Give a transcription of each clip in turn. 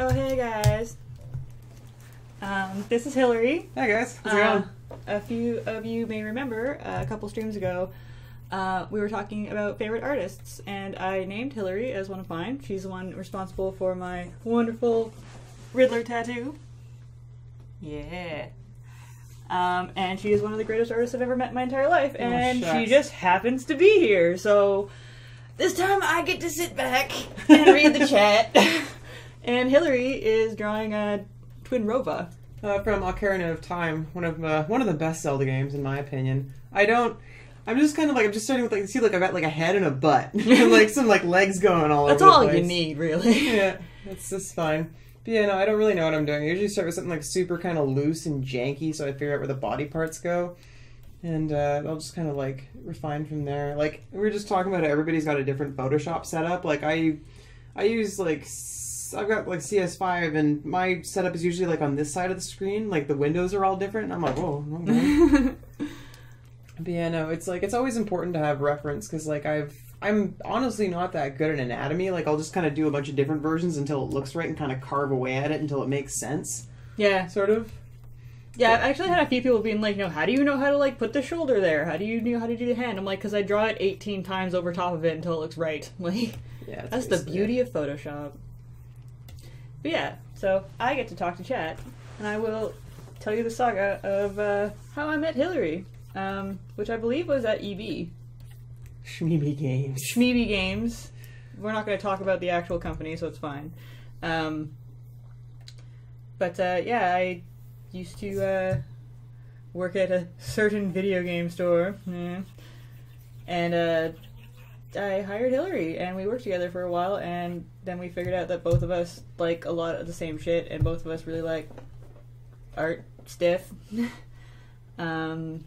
Oh, hey guys. This is Hilary. Hi guys, how's it going? A few of you may remember a couple streams ago, we were talking about favorite artists, and I named Hilary as one of mine. She's the one responsible for my wonderful Riddler tattoo. Yeah. And she is one of the greatest artists I've ever met in my entire life, and she just happens to be here, so this time I get to sit back and read the chat. And Hilary is drawing a Twinrova. From Ocarina of Time, one of the best Zelda games in my opinion. I'm just kind of like, I'm just starting with see I've got a head and a butt. And like some legs going all over the place. That's all you need, really. Yeah, that's just fine. But yeah, no, I don't really know what I'm doing. I usually start with something super kind of loose and janky, so I figure out where the body parts go. And I'll just kind of refine from there. Like, we were just talking about it, everybody's got a different Photoshop setup. Like, I use I've got CS5, and my setup is usually on this side of the screen. Like, the windows are all different, and I'm like, whoa, okay. But yeah, no, it's always important to have reference, because I'm honestly not that good at anatomy. I'll just kind of do a bunch of different versions until it looks right and kind of carve away at it until it makes sense. Yeah. Sort of. Yeah, I've actually had a few people being like, no, how do you know how to put the shoulder there? How do you know how to do the hand? I'm like, because I draw it 18 times over top of it until it looks right. Yeah, that's the beauty of Photoshop. But yeah, so I get to talk to chat, and I will tell you the saga of how I met Hilary, which I believe was at EB. Shmeeby Games. Shmeeby Games. We're not going to talk about the actual company, so it's fine. But yeah, I used to work at a certain video game store, and I hired Hilary, and we worked together for a while, and then we figured out that both of us like a lot of the same shit, and both of us really like art stiff. And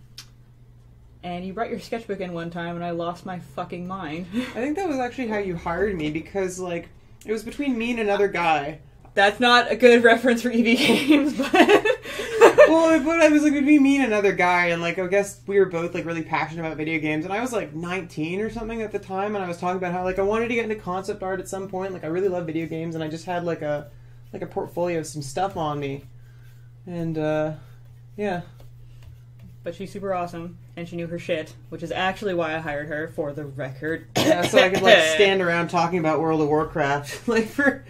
you brought your sketchbook in one time, and I lost my fucking mind. I think that was actually how you hired me, because it was between me and another guy. That's not a good reference for EV games, but... Well, but I was between me and another guy, and I guess we were both really passionate about video games, and I was 19 or something at the time, and I was talking about how I wanted to get into concept art at some point. I really love video games, and I just had a portfolio of some stuff on me, and yeah. But she's super awesome, and she knew her shit, which is actually why I hired her, for the record. Yeah, so I could stand around talking about World of Warcraft for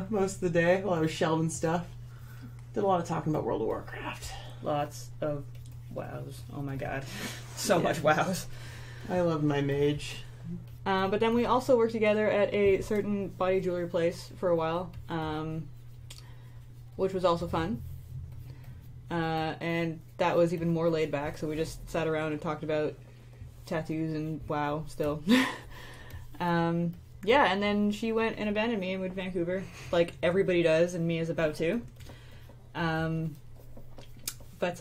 most of the day while I was shelving stuff. Did a lot of talking about World of Warcraft. Lots of wows. Oh my god. So much wows. I love my mage. But then we also worked together at a certain body jewelry place for a while, which was also fun. And that was even more laid back, so we just sat around and talked about tattoos and WoW still. Yeah, and then she went and abandoned me and moved to Vancouver, like everybody does, and me is about to. But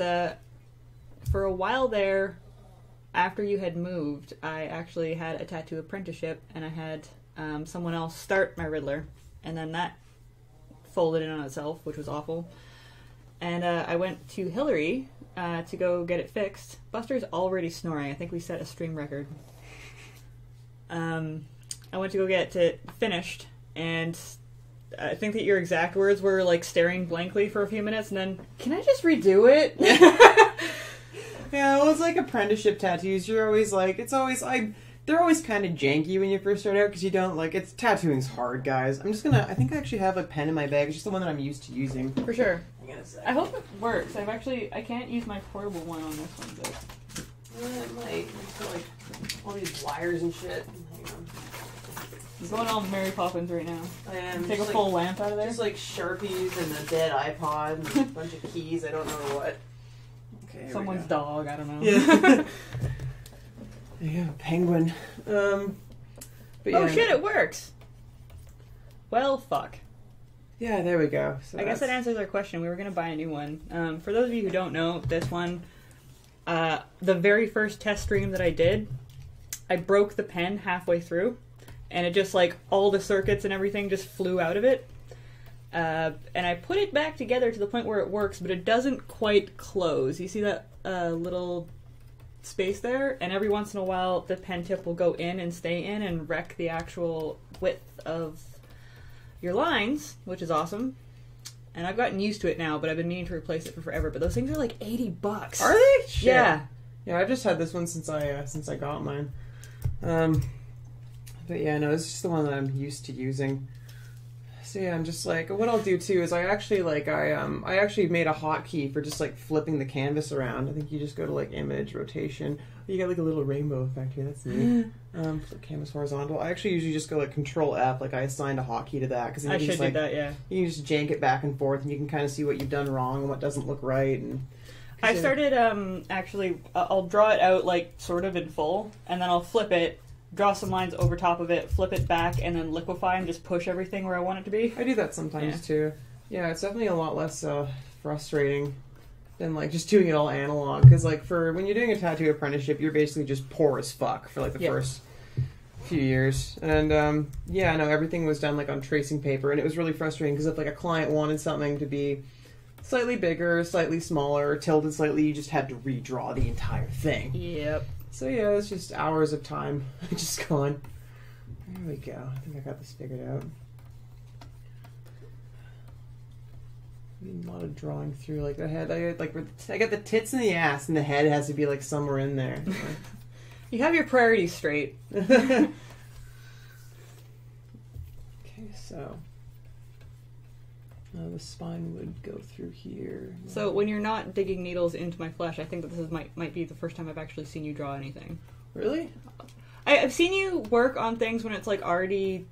for a while there, after you had moved, I actually had a tattoo apprenticeship, and I had someone else start my Riddler, and then that folded in on itself, which was awful. And I went to Hilary to go get it fixed. Buster's already snoring. I think we set a stream record. I went to go get it finished, and I think that your exact words were staring blankly for a few minutes, and then, can I just redo it? Yeah, well, it's apprenticeship tattoos. You're always they're always kind of janky when you first start out, because you don't, tattooing's hard, guys. I think I actually have a pen in my bag. It's just the one that I'm used to using. For sure. I hope it works. I can't use my portable one on this one, but... It might. It's got, all these wires and shit. Hang on. I'm going on Mary Poppins right now. I am. Take a full lamp out of there? Just Sharpies and a dead iPod and a bunch of keys. I don't know what. Okay, someone's dog. I don't know. Yeah. Yeah, penguin. But yeah. Oh shit! It works. Well, fuck. Yeah, there we go. So I guess that answers our question. We were going to buy a new one. For those of you who don't know, this one, the very first test stream that I did, I broke the pen halfway through, and it just all the circuits and everything just flew out of it. And I put it back together to the point where it works, but it doesn't quite close. You see that little space there? And every once in a while, the pen tip will go in and stay in and wreck the actual width of your lines, which is awesome. And I've gotten used to it now, but I've been meaning to replace it for forever. But those things are like $80. Are they? Shit. Yeah. Yeah, I've just had this one since I got mine. But yeah, no, it's just the one that I'm used to using. So yeah, I'm just like, what I'll do too is I actually made a hotkey for just like flipping the canvas around. I think you just go to like image, rotation. You got like a little rainbow effect here. That's neat. Flip canvas horizontal. I actually usually just go like Control F. Like I assigned a hotkey to that because I should do that. Yeah. You can just jank it back and forth, and you can kind of see what you've done wrong and what doesn't look right. And I started I'll draw it out like sort of in full, and then I'll flip it, draw some lines over top of it, flip it back, and then liquefy and just push everything where I want it to be. I do that sometimes too. Yeah, it's definitely a lot less frustrating than like just doing it all analog. Because like for when you're doing a tattoo apprenticeship, you're basically just poor as fuck for like the first few years. And yeah, I know everything was done like on tracing paper, and it was really frustrating because if like a client wanted something to be slightly bigger, slightly smaller, tilted slightly, you just had to redraw the entire thing. Yep. So yeah, it's just hours of time just gone. There we go. I think I got this figured out. A lot of drawing through like the head. I got the tits and the ass, and the head has to be like somewhere in there. You have your priorities straight. Okay, so the spine would go through here. So when you're not digging needles into my flesh, I think that this might be the first time I've actually seen you draw anything. Really? I've seen you work on things when it's like already,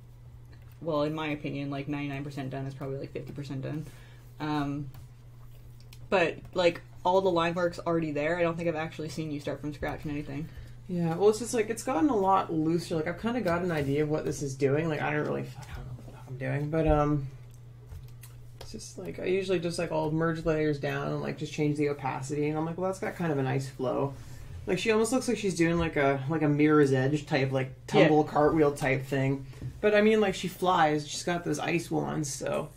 well, in my opinion, like 99% done is probably like 50% done. But like all the line work's already there. I don't think I've actually seen you start from scratch in anything. Yeah, well, it's just like it's gotten a lot looser. Like I've kind of got an idea of what this is doing. Like I don't know what the fuck I'm doing, but it's just like I usually just like I'll merge layers down and like just change the opacity, and I'm like, well, that's got kind of a nice flow. Like she almost looks like she's doing like a Mirror's Edge type like tumble cartwheel type thing. But I mean, like she flies. She's got those ice wands, so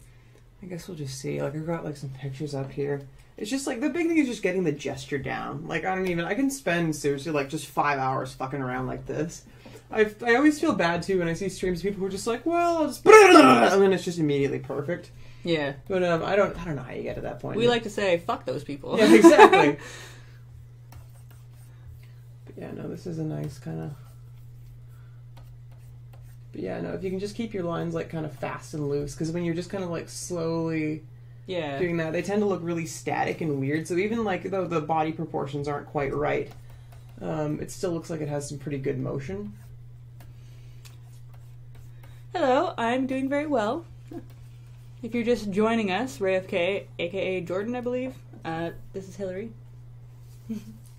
I guess we'll just see. Like I've got like some pictures up here. It's just like the big thing is just getting the gesture down. Like I can spend seriously like just 5 hours fucking around like this. I always feel bad too when I see streams of people who are just like, well, I'll just and then it's just immediately perfect. Yeah. But I don't know how you get to that point. We like to say, fuck those people. Yeah, exactly. But yeah, no, this is a nice kind of. But yeah, no, if you can just keep your lines like kind of fast and loose, because when you're just kind of like slowly doing that, they tend to look really static and weird. So even like though the body proportions aren't quite right, it still looks like it has some pretty good motion. Hello, I'm doing very well. If you're just joining us, Ray of K, aka Jordan, I believe. This is Hilary.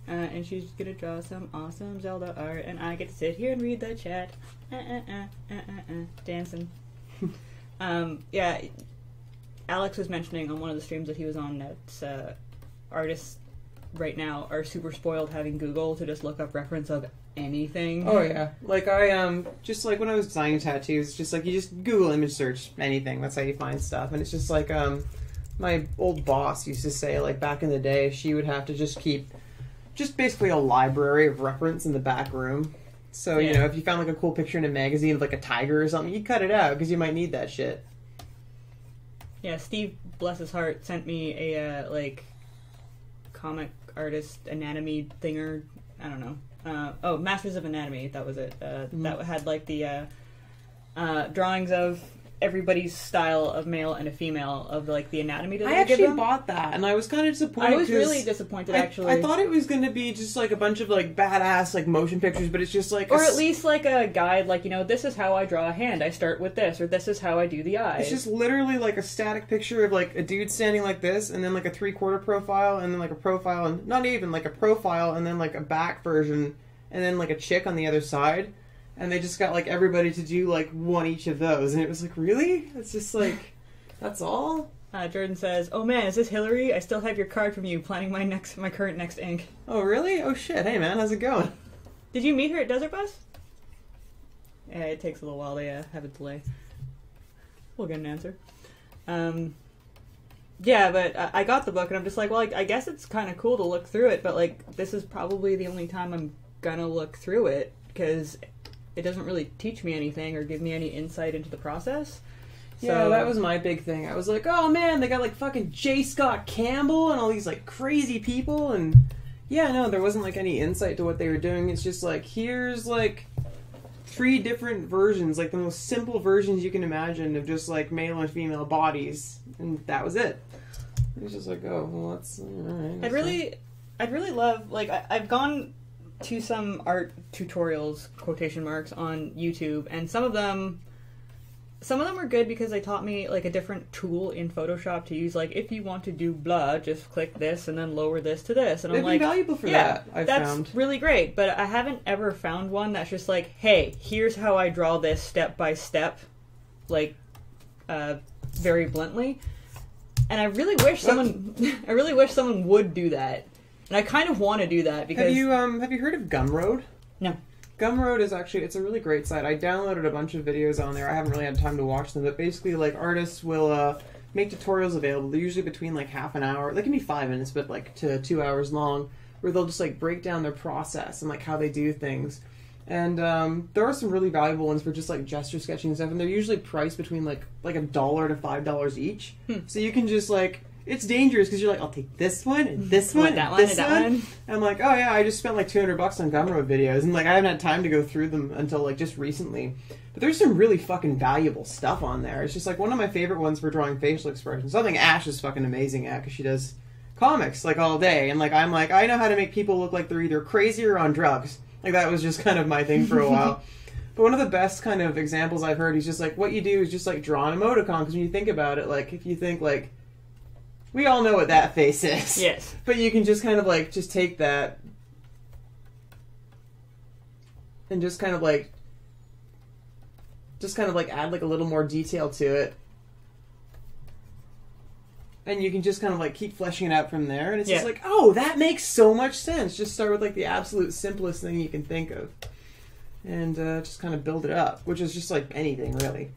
And she's gonna draw some awesome Zelda art, and I get to sit here and read the chat. Dancing. Yeah, Alex was mentioning on one of the streams that he was on that artists right now are super spoiled having Google to just look up reference of anything. Oh yeah, like I just like when I was designing tattoos, just like you just Google image search anything. That's how you find stuff, and it's just like my old boss used to say, like back in the day, she would have to just keep just basically a library of reference in the back room. So you know, if you found like a cool picture in a magazine of like a tiger or something, you cut it out because you might need that shit. Yeah, Steve, bless his heart, sent me a like comic artist anatomy thinger. I don't know. Masters of Anatomy. That was it. That had like the drawings of everybody's style of male and a female of like the anatomy. I actually bought that, and I was kind of disappointed. I was really disappointed, actually. I thought it was going to be just like a bunch of like badass like motion pictures, but it's just like, or at least like a guide, like, you know, this is how I draw a hand. I start with this, or this is how I do the eyes. It's just literally like a static picture of like a dude standing like this, and then like a 3/4 profile, and then like a profile, and not even like a profile, and then like a back version, and then like a chick on the other side. And they just got, like, everybody to do, like, one each of those. And it was like, really? It's just, like, that's all? Jordan says, oh, man, is this Hilary? I still have your card from you, planning my current next ink. Oh, really? Oh, shit. Hey, man, how's it going? Did you meet her at Desert Bus? Yeah, it takes a little while. They have a delay. We'll get an answer. Yeah, but I got the book, and I'm just like, well, I guess it's kind of cool to look through it, but, like, this is probably the only time I'm gonna look through it, because it doesn't really teach me anything or give me any insight into the process. Yeah, So, that was my big thing. I was like, oh man, they got like fucking J. Scott Campbell and all these like crazy people, and yeah, no, there wasn't like any insight to what they were doing. It's just like, here's like 3 different versions, like the most simple versions you can imagine of just like male and female bodies, and that was it. It was just like, oh, well, that's alright. I'd really love, like, I've gone to some art tutorials, quotation marks, on YouTube, and some of them were good because they taught me like a different tool in Photoshop to use. Like, if you want to do blah, just click this and then lower this to this. And It'd I'm like, be valuable for yeah, that. I've that's found really great. But I haven't ever found one that's just like, hey, here's how I draw this step by step, like, very bluntly. And I really wish someone would do that. And I kind of want to do that because have you heard of Gumroad? No. Gumroad is actually, it's a really great site. I downloaded a bunch of videos on there. I haven't really had time to watch them, but basically, like, artists will make tutorials available. They're usually between, like, half an hour. They can be 5 minutes, but, like, to 2 hours long, where they'll just, like, break down their process and, like, how they do things. And there are some really valuable ones for just, like, gesture sketching and stuff, and they're usually priced between, like $1 to $5 each. So you can just, like... It's dangerous because you're like, I'll take this one and this one that and one this and that one. And I'm like, oh yeah, I just spent like $200 on Gumroad videos, and like I haven't had time to go through them until like just recently. But there's some really fucking valuable stuff on there. It's just like one of my favorite ones for drawing facial expressions. Something Ash is fucking amazing at because she does comics like all day, and like I'm like, I know how to make people look like they're either crazy or on drugs. Like that was just kind of my thing for a while. But one of the best kind of examples I've heard is just like what you do is just like draw an emoticon, because when you think about it, like if you think like, we all know what that face is. Yes. But you can just kind of like, just take that and just kind of like add like a little more detail to it. And you can just kind of like keep fleshing it out from there. And it's just like, oh, that makes so much sense. Just start with like the absolute simplest thing you can think of. And just kind of build it up, which is just like anything really.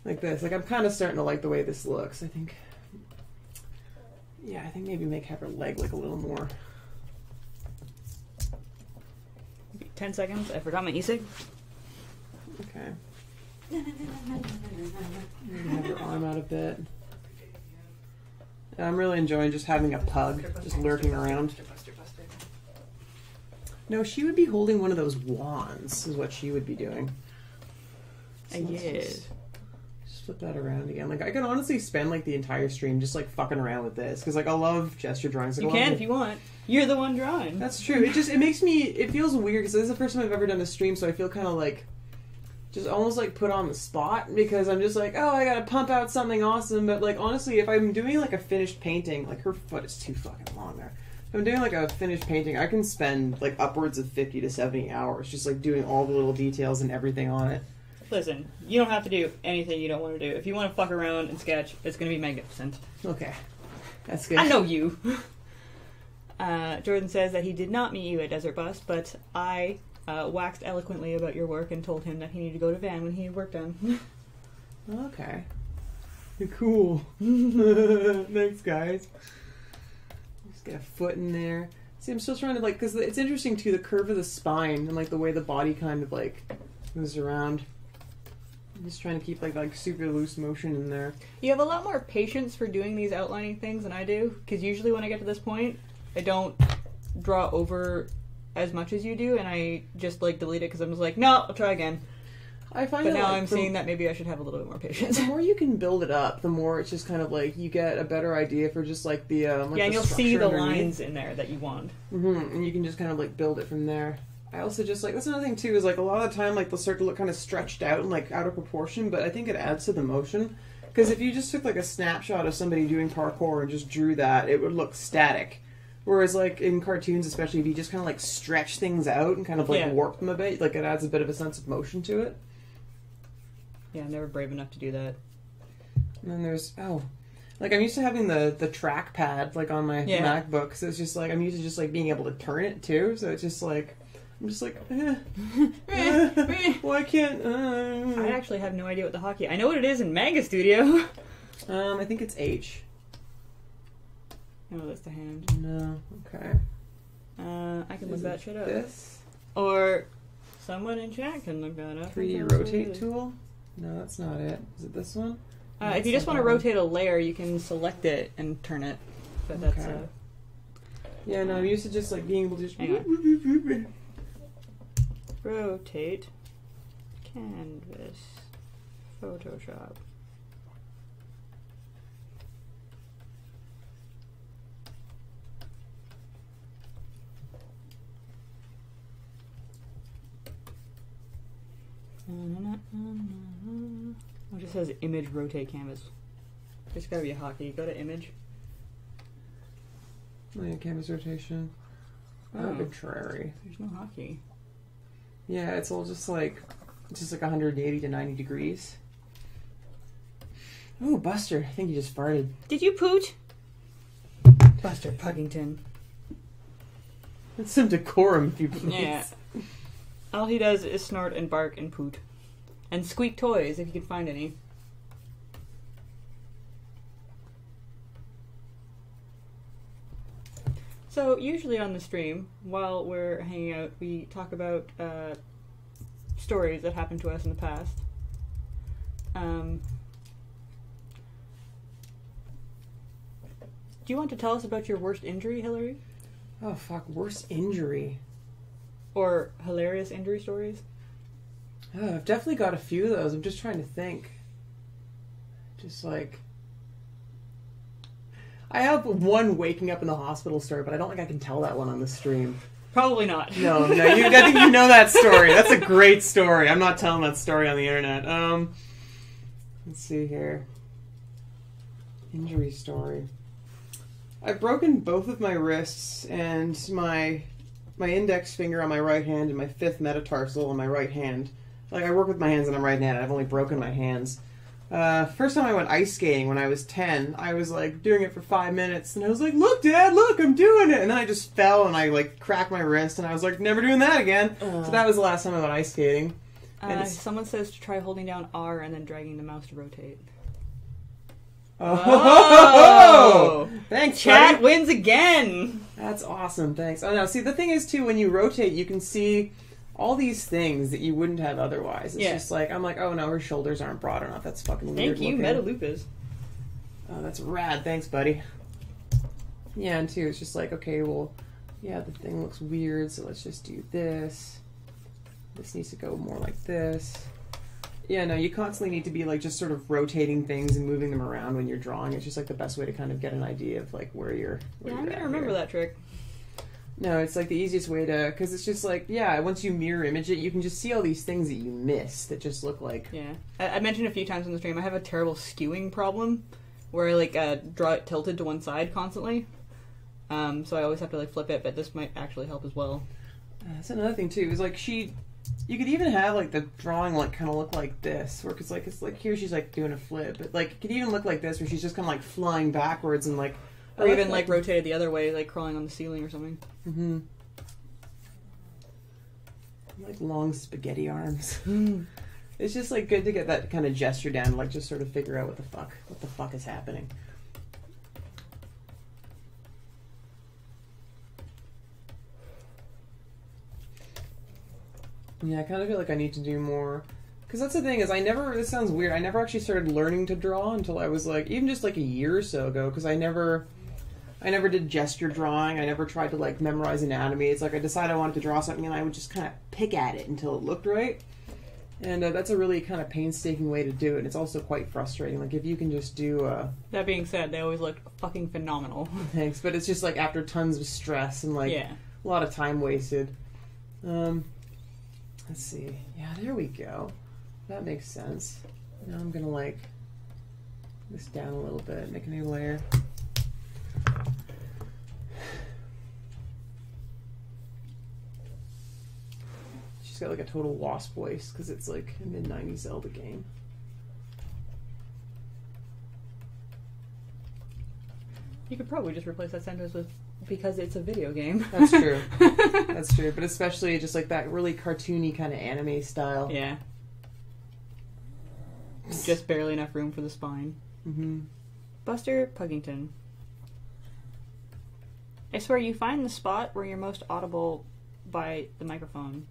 Like this. Like I'm kind of starting to like the way this looks, I think. Yeah, I think maybe make her leg like a little more. 10 seconds. I forgot my e-cig. Okay. Maybe have her arm out a bit. Yeah, I'm really enjoying just having a pug just lurking around. No, she would be holding one of those wands, is what she would be doing. So Yes. just flip that around again. Like, I could honestly spend, like, the entire stream just, like, fucking around with this. Because, like, I love gesture drawings. Like, You can if you want. You're the one drawing. That's true. It makes me, it feels weird, because this is the first time I've ever done a stream, so I feel kind of, like, just almost, like, put on the spot. Because I'm just like, oh, I gotta pump out something awesome. But, like, honestly, if I'm doing, like, a finished painting, like, her foot is too fucking long there. If I'm doing, like, a finished painting, I can spend, like, upwards of 50 to 70 hours just, like, doing all the little details and everything on it. Listen, you don't have to do anything you don't want to do. If you want to fuck around and sketch, it's going to be magnificent. Okay. That's good. I know you. Jordan says that he did not meet you at Desert Bus, but I waxed eloquently about your work and told him that he needed to go to Van when he had work done. Okay. Cool. Thanks, guys. Just get a foot in there. See, I'm still trying to, like, because it's interesting, too, the curve of the spine and, like, the way the body kind of, like, moves around. I'm just trying to keep, like super loose motion in there. You have a lot more patience for doing these outlining things than I do, because usually when I get to this point, I don't draw over as much as you do, and I just, like, delete it because I'm just like, no, I'll try again. I find but that, now like, I'm seeing that maybe I should have a little bit more patience. The more you can build it up, the more it's just kind of like you get a better idea for just like the like yeah, and the you'll see the underneath. lines in there that you want. Mm-hmm. And you can just kind of like build it from there. I also just like, that's another thing too, is like a lot of the time like they'll start to look kind of stretched out and like out of proportion, but I think it adds to the motion. Because if you just took like a snapshot of somebody doing parkour and just drew that, it would look static. Whereas like in cartoons, especially if you just kind of like stretch things out and kind of like warp them a bit, like it adds a bit of a sense of motion to it. Yeah, I'm never brave enough to do that. And then there's, like I'm used to having the trackpad like on my MacBook, so it's just like I'm used to just like being able to turn it too, so it's just like I'm just like why can't I actually have no idea what the hockey. I know what it is in Mega Studio. I think it's H. No, that's the hand. No, okay. I can look that shit up. This or someone in chat can look that up. 3D rotate tool. No, that's not it. Is it this one? If you just want to rotate a layer, you can select it and turn it. But that's yeah, no, I'm used to just like being able to just rotate canvas Photoshop. It just says image rotate canvas. There's gotta be a hotkey. Go to image. Oh yeah, canvas rotation. Arbitrary. There's no hotkey. Yeah, it's all just like 180 to 90 degrees. Oh, Buster, I think you just farted. Did you poot? Buster Puggington. That's some decorum, if you please. Yeah. All he does is snort and bark and poot. And squeak toys, if you can find any. So, usually on the stream, while we're hanging out, we talk about stories that happened to us in the past. Do you want to tell us about your worst injury, Hilary? Oh, fuck, worst injury. Or hilarious injury stories? Oh, I've definitely got a few of those. I'm just trying to think. Just like... I have one waking up in the hospital story, but I don't think I can tell that one on the stream. Probably not. No, I think you know that story. That's a great story. I'm not telling that story on the internet. Let's see here. Injury story. I've broken both of my wrists and my index finger on my right hand and my fifth metatarsal on my right hand. Like, I work with my hands and I'm right-handed. I've only broken my hands. First time I went ice skating when I was 10, I was like doing it for 5 minutes and I was like, look Dad, look, I'm doing it! And then I just fell and I like cracked my wrist and I was like, never doing that again. So that was the last time I went ice skating. Someone says to try holding down R and then dragging the mouse to rotate. Oh! Thanks, Chat buddy. wins again! That's awesome, thanks. Oh no, see the thing is too, when you rotate you can see all these things that you wouldn't have otherwise. It's just like, I'm like, oh no, her shoulders aren't broad enough. That's fucking weird. Thank you, Metalupus. Oh, that's rad. Thanks, buddy. Yeah, and too, it's just like, okay, well, yeah, the thing looks weird, so let's just do this. This needs to go more like this. Yeah, no, you constantly need to be like just sort of rotating things and moving them around when you're drawing. It's just like the best way to kind of get an idea of like where you're. Yeah, I'm gonna remember that trick. No, it's like the easiest way to, because it's just like, yeah, once you mirror image it, you can just see all these things that you miss that just look like... Yeah. I mentioned a few times on the stream, I have a terrible skewing problem where I like draw it tilted to one side constantly. So I always have to like flip it, but this might actually help as well. That's another thing too, is like you could even have like the drawing like kind of look like this, where it's like here she's like doing a flip, but like it could even look like this where she's just kind of like flying backwards and like... Or even like rotated the other way, like crawling on the ceiling or something. Mm-hmm. Like long spaghetti arms. It's just like good to get that kind of gesture down, like just sort of figure out what the fuck is happening. Yeah, I kind of feel like I need to do more. Because that's the thing is, this sounds weird, I never actually started learning to draw until I was like, even just like a year or so ago, because I never did gesture drawing, I never tried to like memorize anatomy. It's like I decided I wanted to draw something and I would just kind of pick at it until it looked right. And that's a really kind of painstaking way to do it. It's also quite frustrating. Like if you can just do... That being said, they always look fucking phenomenal. Thanks, but it's just like after tons of stress and like a lot of time wasted. Let's see. Yeah, there we go. That makes sense. Now I'm gonna like this down a little bit, make a new layer. She's got like a total wasp voice because it's like a mid-90s Zelda game. You could probably just replace that sentence with because it's a video game. That's true. That's true. But especially just like that really cartoony kind of anime style. Yeah. Just barely enough room for the spine. Mm-hmm. Buster Puggington. I swear you find the spot where you're most audible by the microphone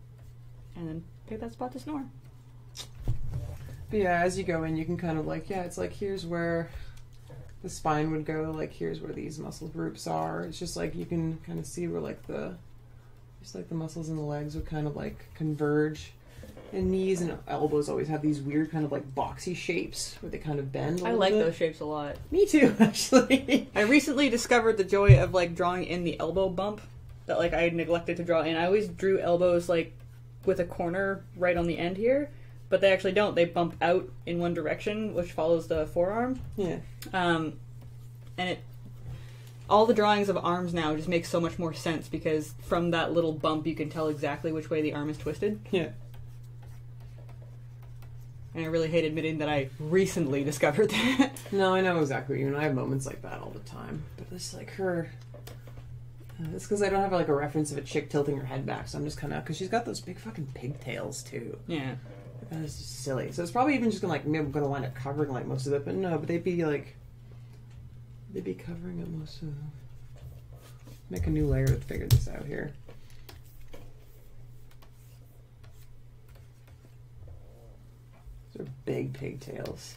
and then pick that spot to snore. But yeah, as you go in, you can kind of like, it's like, here's where the spine would go, like here's where these muscle groups are. It's just like you can kind of see where like the muscles in the legs would kind of like converge. And knees and elbows always have these weird kind of like boxy shapes where they kind of bend. I like those shapes a lot. Me too, actually. I recently discovered the joy of like drawing in the elbow bump that like I had neglected to draw in. I always drew elbows like with a corner right on the end here, but they actually don't. They bump out in one direction, which follows the forearm. Yeah. And all the drawings of arms now just make so much more sense because from that little bump you can tell exactly which way the arm is twisted. Yeah. And I really hate admitting that I recently discovered that. No, I know exactly what you mean. I have moments like that all the time. But it's like her... It's because I don't have like a reference of a chick tilting her head back, so I'm just kind of... Because she's got those big fucking pigtails, too. Yeah. That's just silly. So it's probably even just gonna like... Maybe I'm gonna wind up covering like most of it, but no, but they'd be like... They'd be covering up most of... Make a new layer to figure this out here. Big pigtails.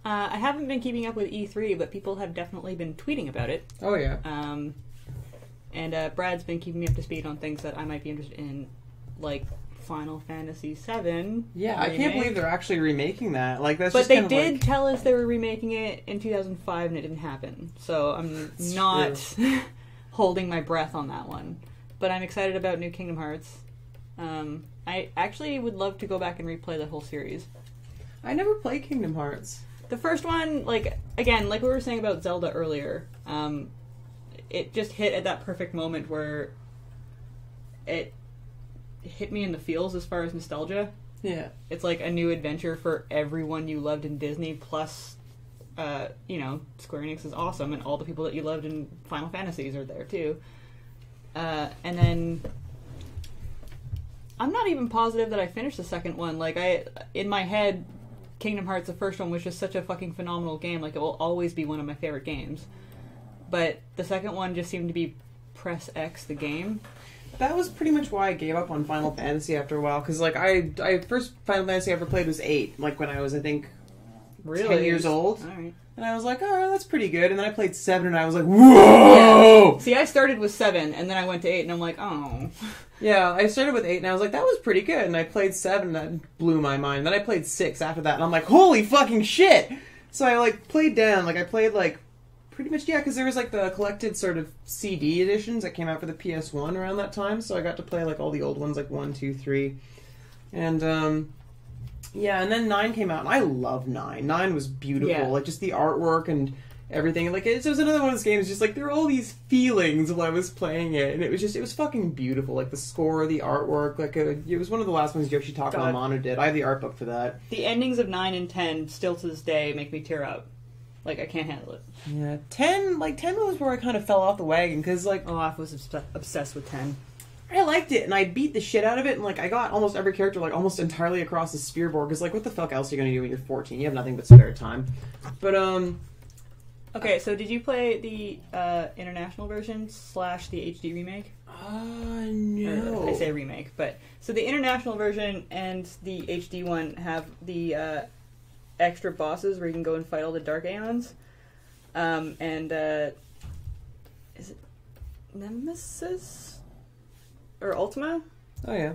I haven't been keeping up with E3, but people have definitely been tweeting about it. Oh, yeah. And Brad's been keeping me up to speed on things that I might be interested in, like Final Fantasy VII. Yeah, I can't believe they're actually remaking that. Like that's. But just they kind of did like... tell us they were remaking it in 2005, and it didn't happen. So I'm not holding my breath on that one. But I'm excited about New Kingdom Hearts. I actually would love to go back and replay the whole series. I never played Kingdom Hearts. The first one, like, again, like we were saying about Zelda earlier, it just hit at that perfect moment where it hit me in the feels as far as nostalgia. Yeah. It's like a new adventure for everyone you loved in Disney, plus, Square Enix is awesome, and all the people that you loved in Final Fantasies are there, too. And then... I'm not even positive that I finished the second one. Like, in my head... Kingdom Hearts, the first one, was just such a fucking phenomenal game. Like, it will always be one of my favorite games. But the second one just seemed to be press X the game. That was pretty much why I gave up on Final Fantasy after a while. Because, like, I first Final Fantasy I ever played was 8. Like, when I was, I think, 10 years old. All right. And I was like, oh, that's pretty good. And then I played 7, and I was like, whoa! Yeah. See, I started with 7, and then I went to 8, and I'm like, oh... Yeah, I started with 8, and I was like, that was pretty good. And I played 7, and that blew my mind. Then I played 6 after that, and I'm like, holy fucking shit! So I, like, played down. Like, I played, like, pretty much, because there was, like, the collected sort of CD editions that came out for the PS1 around that time. So I got to play, like, all the old ones, like 1, 2, 3. And, and then 9 came out, and I love 9. 9 was beautiful. Yeah. Like, just the artwork and... everything. Like, it was another one of those games, just like, there were all these feelings while I was playing it, and it was fucking beautiful. Like, the score, the artwork, like, it was one of the last ones Yoshitaka Amano did. I have the art book for that. The endings of 9 and 10, still to this day, make me tear up. Like, I can't handle it. Yeah, 10 was where I kind of fell off the wagon, because, like... Oh, I was obsessed with 10. I liked it, and I beat the shit out of it, and, like, I got almost every character, like, almost entirely across the sphere board, because, like, what the fuck else are you gonna do when you're 14? You have nothing but spare time. But, Okay, so did you play the international version / the HD remake? No. Or, I say remake, but... So the international version and the HD one have the extra bosses where you can go and fight all the Dark Aeons. Is it Nemesis? Or Ultima? Oh, yeah.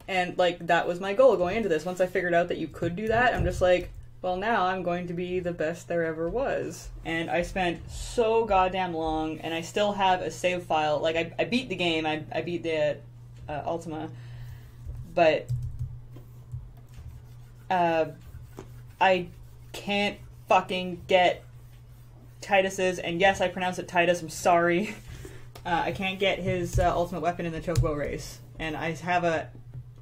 And, like, that was my goal going into this. Once I figured out that you could do that, I'm just like... Well, now I'm going to be the best there ever was. And I spent so goddamn long, and I still have a save file. Like, I beat the game, I beat the Ultima, but I can't fucking get Titus's, and yes, I pronounce it Titus, I'm sorry. I can't get his ultimate weapon in the Chocobo race. And I have a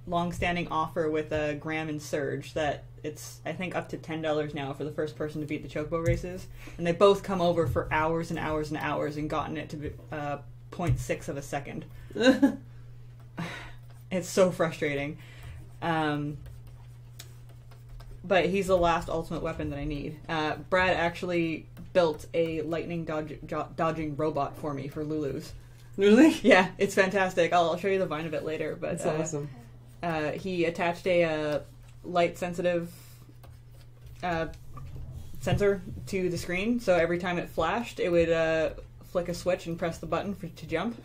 long-standing offer with Graham and Surge that it's, I think, up to $10 now for the first person to beat the Chocobo races. And they both come over for hours and hours and hours and gotten it to 0.6 of a second. It's so frustrating. But he's the last ultimate weapon that I need. Brad actually built a lightning dodging robot for me for Lulu's. Really? Yeah, it's fantastic. I'll show you the vine of it later. But that's awesome. He attached a light sensitive sensor to the screen, so every time it flashed, it would flick a switch and press the button to jump.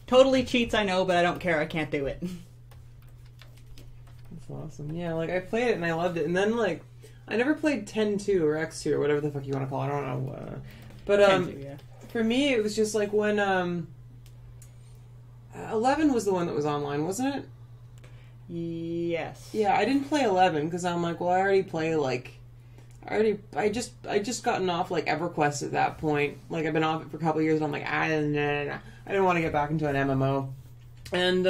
Totally cheats, I know, but I don't care. I can't do it. That's awesome. Yeah, like, I played it and I loved it. And then, like, I never played 10-2 or X2 or whatever the fuck you want to call it. I don't know. But, 10-2, yeah. For me, it was just, like, when, 11 was the one that was online, wasn't it? Yes. Yeah, I didn't play 11 because I'm like, well, I already play, like... I just gotten off, like, EverQuest at that point. Like, I've been off it for a couple of years, and I'm like, I didn't want to get back into an MMO. And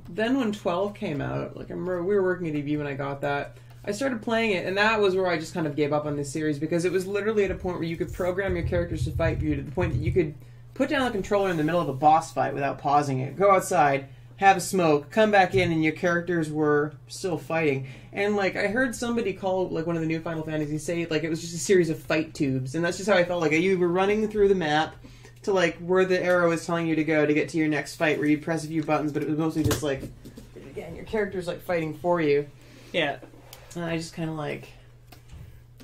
then when 12 came out, like, I remember we were working at EV when I got that, I started playing it, and that was where I just kind of gave up on this series, because it was literally at a point where you could program your characters to fight you, to the point that you could put down the controller in the middle of a boss fight without pausing it, go outside, have a smoke, come back in, and your characters were still fighting. And, like, I heard somebody call, like, one of the new Final Fantasies say, like, it was just a series of fight tubes. And that's just how I felt. Like, you were running through the map to, like, where the arrow is telling you to go to get to your next fight, where you press a few buttons, but it was mostly just, like, again, your character's, like, fighting for you. Yeah. And I just kind of, like...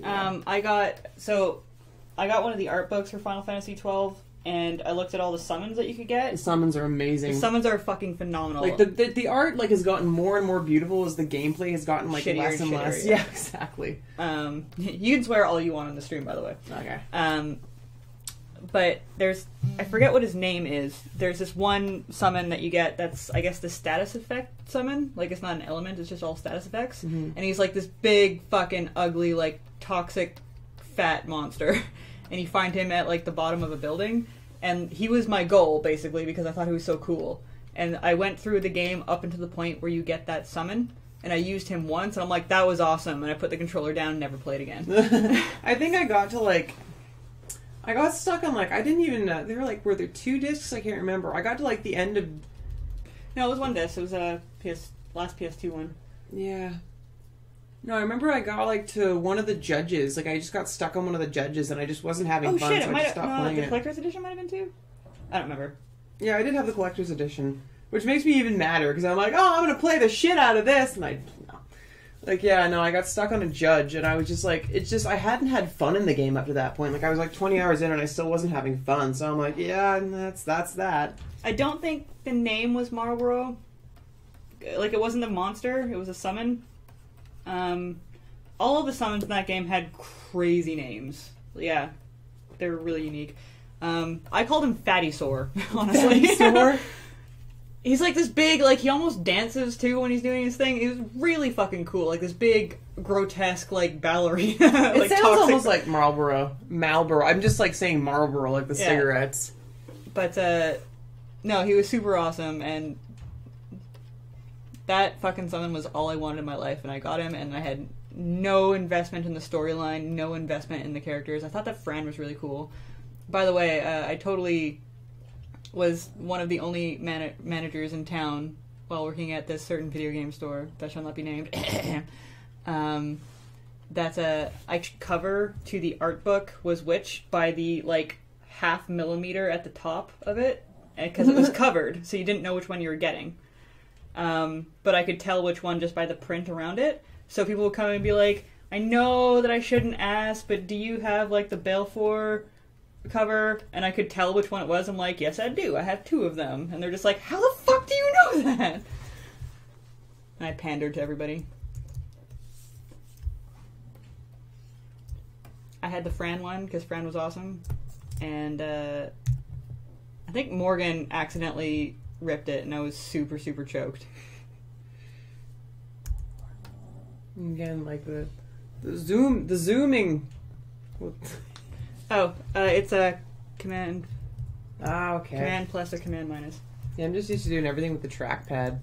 Yeah. I got one of the art books for Final Fantasy 12, and I looked at all the summons that you could get. The summons are amazing. The summons are fucking phenomenal. Like, the art, like, has gotten more and more beautiful as the gameplay has gotten, like, Shittier less and and less. shittier, Yeah, exactly. You can swear all you want on the stream, by the way. Okay. But I forget what his name is. There's this one summon that you get that's, I guess, the status effect summon. Like, it's not an element, it's just all status effects. Mm-hmm. And he's like this big, fucking, ugly, like, toxic, fat monster. And you find him at, like, the bottom of a building. And he was my goal, basically, because I thought he was so cool. And I went through the game up until the point where you get that summon. And I used him once, and I'm like, that was awesome. And I put the controller down and never played again. I think I got to, like... I got stuck on, like, I didn't even know. They were, like, were there 2 discs? I can't remember. I got to, like, the end of... No, it was 1 disc. It was a last PS2 one. Yeah. No, I remember I got, like, to one of the judges. Like, I just got stuck on one of the judges, and I just wasn't having fun, shit, so I just stopped playing the it. collector's edition might have been 2? I don't remember. Yeah, I did have the collector's edition, which makes me even madder, because I'm like, oh, I'm going to play the shit out of this, and no. Like, yeah, no, I got stuck on a judge, and I was just like, I hadn't had fun in the game up to that point. Like, I was like 20 hours in, and I still wasn't having fun, so I'm like, yeah, that's that. I don't think the name was Marlboro. Like, it wasn't a monster, it was a summon. All of the summons in that game had crazy names. Yeah, they were really unique. I called him Fatty Sore, honestly. Fatty Sore? He's like this big, like, he almost dances, too, when he's doing his thing. He was really fucking cool. Like, this big, grotesque, like, ballerina. It like, sounds toxic. almost like Marlboro. I'm just, like, saying Marlboro, like the cigarettes. But, no, he was super awesome, and that fucking summon was all I wanted in my life, and I got him, and I had no investment in the storyline, no investment in the characters. I thought that Fran was really cool. By the way, I totally was one of the only managers in town while working at this certain video game store that shall not be named. Cover to the art book was Witch by the, like, 0.5 millimeter at the top of it, because it was covered, so you didn't know which one you were getting. But I could tell which one just by the print around it. So people would come and be like, I know that I shouldn't ask, but do you have, like, the Balfour cover? And I could tell which one it was. I'm like, yes, I do. I have 2 of them. And they're just like, how the fuck do you know that? And I pandered to everybody. I had the Fran one, because Fran was awesome. And, I think Morgan accidentally ripped it, and I was super, super choked. Again, like the zooming. Oh, it's a command. Ah, okay. Command plus or command minus. Yeah, I'm just used to doing everything with the trackpad.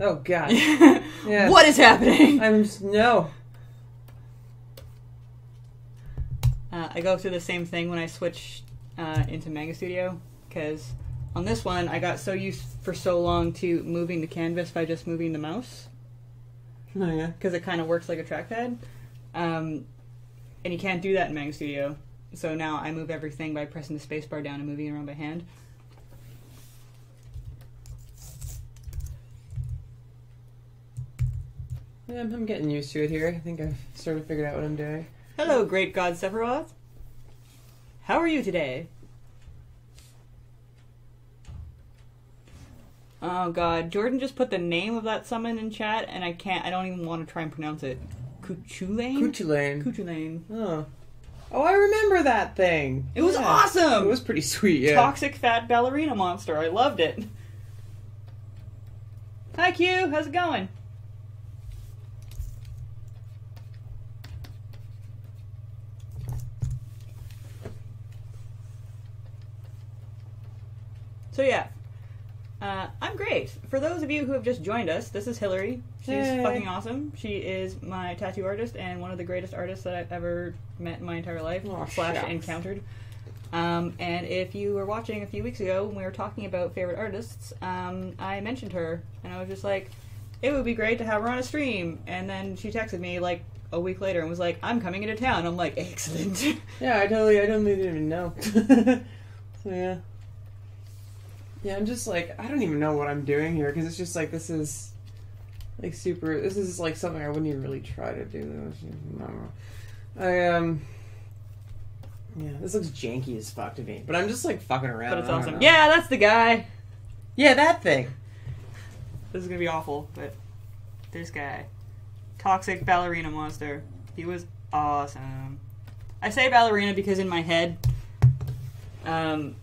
Oh god. Yeah. What is happening? No. I go through the same thing when I switch into Mega Studio, because on this one I got so used for so long to moving the canvas by just moving the mouse. Oh yeah. Because it kind of works like a trackpad. And you can't do that in Mega Studio. So now I move everything by pressing the spacebar down and moving it around by hand. Yeah, I'm getting used to it here. I think I've sort of figured out what I'm doing. Hello, great god Sephiroth. How are you today? Oh god, Jordan just put the name of that summon in chat, and I don't even want to try and pronounce it. Cuchulainn? Cuchulainn. Cuchulainn. Oh. Oh, I remember that thing. It was awesome! It was pretty sweet, yeah. Toxic fat ballerina monster. I loved it. Hi Q, how's it going? So yeah, I'm great. For those of you who have just joined us, this is Hilary. She's fucking awesome. She is my tattoo artist and one of the greatest artists that I've ever met in my entire life, / encountered. And if you were watching a few weeks ago when we were talking about favorite artists, I mentioned her, and I was just like, it would be great to have her on a stream. And then she texted me like a week later and was like, I'm coming into town. I'm like, excellent. Yeah, I totally didn't even know. So yeah. Yeah, I'm just like, I don't even know what I'm doing here, because it's just like, this is like this is like something I wouldn't even really try to do. Yeah, this looks janky as fuck to me, but I'm just like fucking around. But it's awesome. Yeah, that's the guy. Yeah, that thing. This is gonna be awful, but this guy. Toxic ballerina monster. He was awesome. I say ballerina because in my head, I'm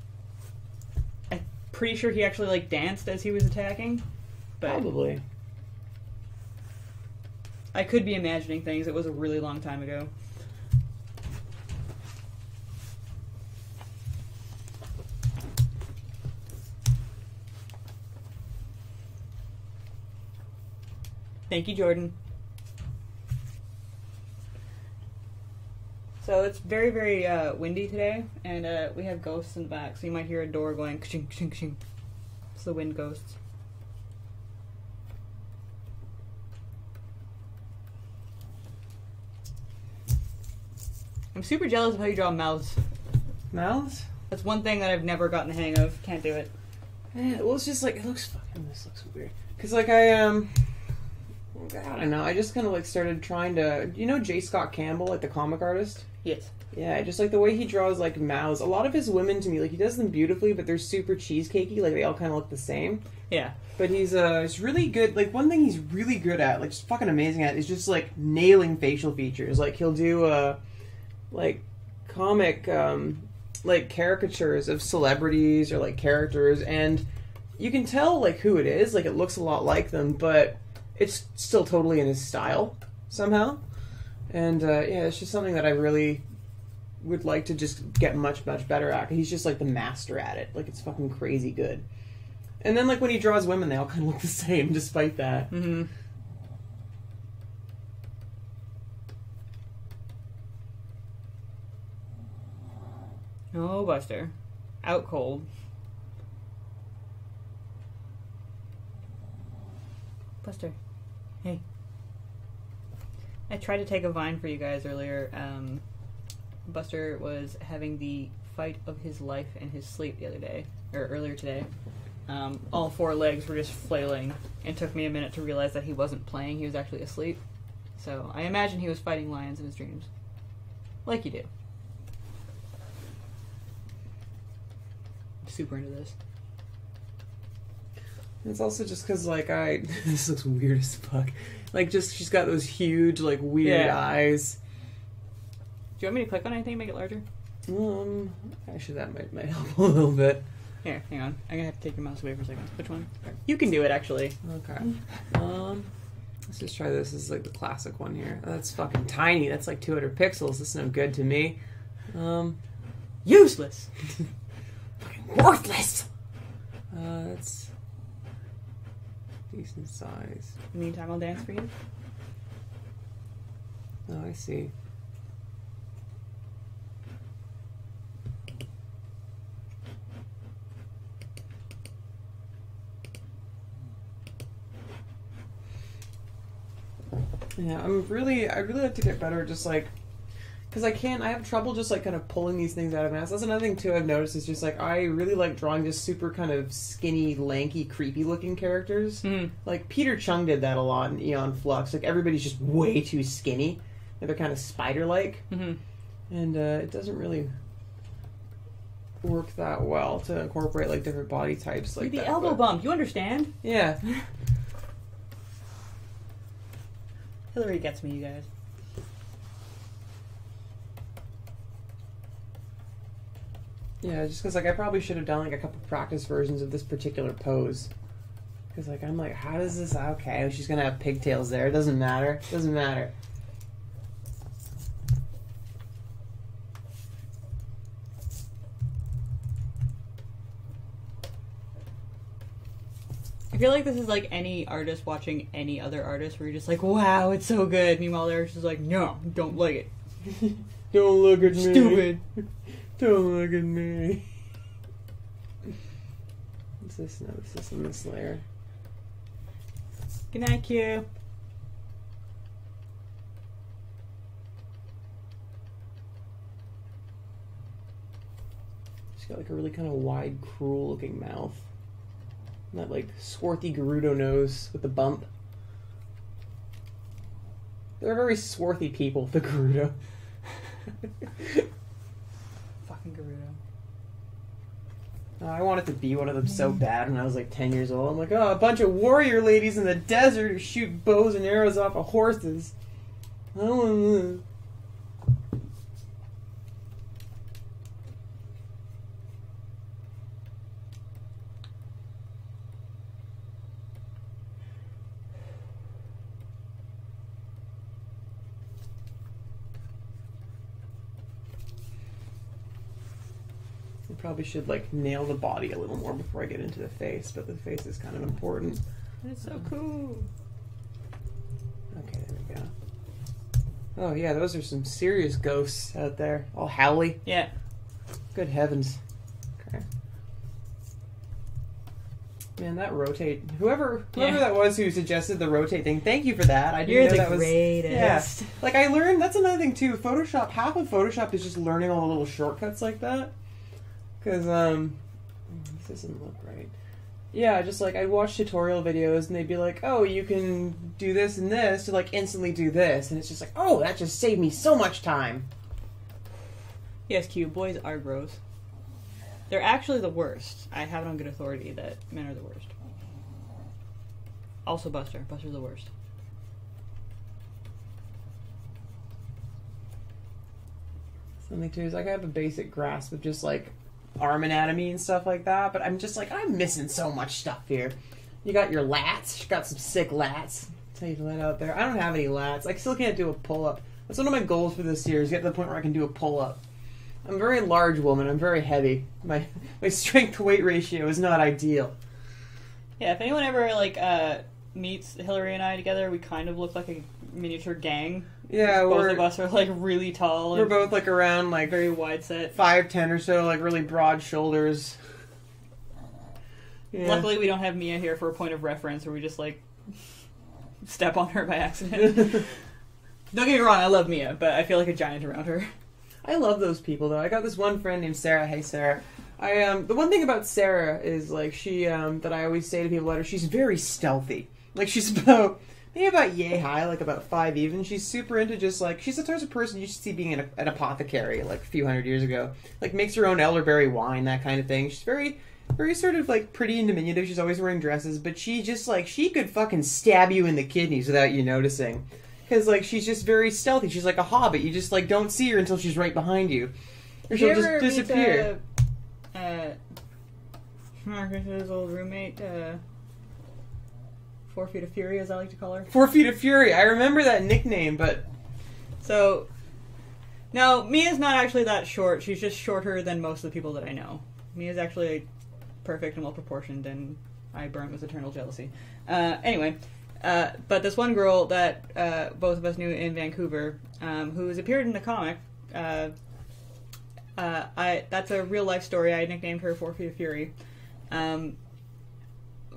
pretty sure he actually like danced as he was attacking. But probably. I could be imagining things. It was a really long time ago. Thank you, Jordan. So it's very, very windy today, and we have ghosts in the back, so you might hear a door going ka-ching, ka-ching, ka-ching. It's the wind ghosts. I'm super jealous of how you draw mouths. Mouths? That's one thing that I've never gotten the hang of. Can't do it. Yeah, well, it's just like, this looks weird. Because, like, I don't know, I just kind of, like, started trying to, you know J. Scott Campbell, like, the comic artist? Yes. Yeah, just, like, the way he draws, like, mouths. A lot of his women, to me, like, he does them beautifully, but they're super cheesecakey, like, they all kind of look the same. Yeah. But he's really good, like, one thing he's really good at, like, just fucking amazing at, is just, like, nailing facial features. Like, he'll do, like, comic, like, caricatures of celebrities or, like, characters, and you can tell, like, who it is. Like, it looks a lot like them, but it's still totally in his style, somehow. And, yeah, it's just something that I really would like to just get much, much better at. He's just, like, the master at it. Like, it's fucking crazy good. And then, like, when he draws women, they all kind of look the same, despite that. Mm-hmm. Oh, Buster. Out cold. Buster. Hey. I tried to take a vine for you guys earlier. Buster was having the fight of his life in his sleep the other day, or earlier today. All four legs were just flailing. It took me a minute to realize that he wasn't playing, he was actually asleep. So I imagine he was fighting lions in his dreams. Like you do. I'm super into this. It's also just because, like, this looks weird as fuck. Like, just, she's got those huge, like, weird eyes. Do you want me to click on anything to make it larger? Actually, that might help a little bit. Here, hang on. I'm gonna have to take your mouse away for a second. Which one? You can do it, actually. Okay. Let's just try this. This is, like, the classic one here. Oh, that's fucking tiny. That's, like, 200 pixels. That's no good to me. Useless! Fucking worthless! That's decent size. In the meantime, I'll dance for you. Oh, I see. Yeah, I really have to get better at just, like, because I have trouble just like kind of pulling these things out of my ass. That's another thing too I've noticed is just like I really like drawing just super kind of skinny, lanky, creepy looking characters. Mm-hmm. Like Peter Chung did that a lot in Eon Flux. Like everybody's just way too skinny. And they're kind of spider-like. Mm-hmm. And it doesn't really work that well to incorporate like different body types like the that. elbow bump, you understand? Yeah. Hilary gets me, you guys. Yeah, just because like I probably should have done like a couple practice versions of this particular pose. Because like I'm like, how does this? Okay, she's gonna have pigtails there. It doesn't matter. It doesn't matter. I feel like this is like any artist watching any other artist where you're just like, wow, it's so good. Meanwhile, they're just like, no, don't like it. Don't look at me. Stupid. Don't look at me. What's this? No, this is in this layer. Good night, Q. She's got like a really kind of wide, cruel looking mouth. And that like swarthy Gerudo nose with the bump. They're very swarthy people, the Gerudo. Fucking Gerudo. I wanted to be one of them so bad when I was like 10 years old. I'm like, oh, a bunch of warrior ladies in the desert who shoot bows and arrows off of horses. I don't want to. Probably should like nail the body a little more before I get into the face, but the face is kind of important. It's so cool. Okay, there we go. Oh yeah, those are some serious ghosts out there. All howly. Yeah. Good heavens. Okay. Man, that rotate. Whoever that was who suggested the rotate thing, thank you for that. I didn't know that was greatest. Yeah. Like I learned that's another thing too. Photoshop, half of Photoshop is just learning all the little shortcuts like that. Because, this doesn't look right. Yeah, just like, I'd watch tutorial videos and they'd be like, oh, you can do this and this to like instantly do this. And it's just like, oh, that just saved me so much time. Yes, Q, boys are gross. They're actually the worst. I have it on good authority that men are the worst. Also Buster. Buster's the worst. Something too is like I have a basic grasp of just like arm anatomy and stuff like that, but I'm just like I'm missing so much stuff here. You got your lats. You got some sick lats. I'll tell you that out there. I don't have any lats. I still can't do a pull-up. That's one of my goals for this year is get to the point where I can do a pull-up. I'm a very large woman. I'm very heavy. My strength to weight ratio is not ideal. Yeah, if anyone ever like meets Hilary and I together, we kind of look like a miniature gang. Yeah, both of us are like really tall. We're both like around like very wide set, 5'10" or so, like really broad shoulders. Yeah. Luckily, we don't have Mia here for a point of reference, where we just like step on her by accident. Don't get me wrong, I love Mia, but I feel like a giant around her. I love those people though. I got this one friend named Sarah. Hey Sarah. The one thing about Sarah is like she that I always say to people about her, she's very stealthy. Like she's about yay high, like about 5 even. She's super into just like she's the type of person you should see being an apothecary like a few hundred years ago. Like makes her own elderberry wine, that kind of thing. She's very sort of like pretty and diminutive. She's always wearing dresses, but she just like she could fucking stab you in the kidneys without you noticing. Because like she's just very stealthy. She's like a hobbit. You just like don't see her until she's right behind you, or she'll just disappear. Marcus's old roommate, 4 Feet of Fury, as I like to call her. 4 Feet of Fury. I remember that nickname, but so no, Mia's not actually that short. She's just shorter than most of the people that I know. Mia's actually perfect and well proportioned, and I burn with eternal jealousy. Anyway. But this one girl that both of us knew in Vancouver, who's appeared in the comic, that's a real life story. I nicknamed her 4 Feet of Fury,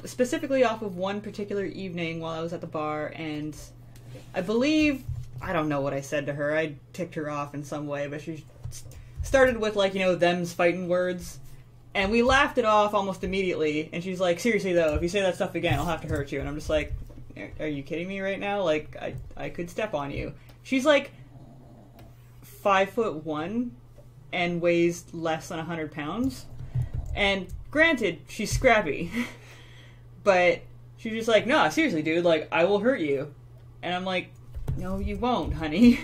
specifically off of one particular evening while I was at the bar, and I believe I don't know what I said to her. I ticked her off in some way, but she started with, like, you know, them's fighting words. And we laughed it off almost immediately. And she's like, seriously, though, if you say that stuff again, I'll have to hurt you. And I'm just like, are you kidding me right now? Like, I could step on you. She's like 5'1" and weighs less than 100 pounds. And granted, she's scrappy. But she's just like, no, seriously, dude, like, I will hurt you. And I'm like, no, you won't, honey.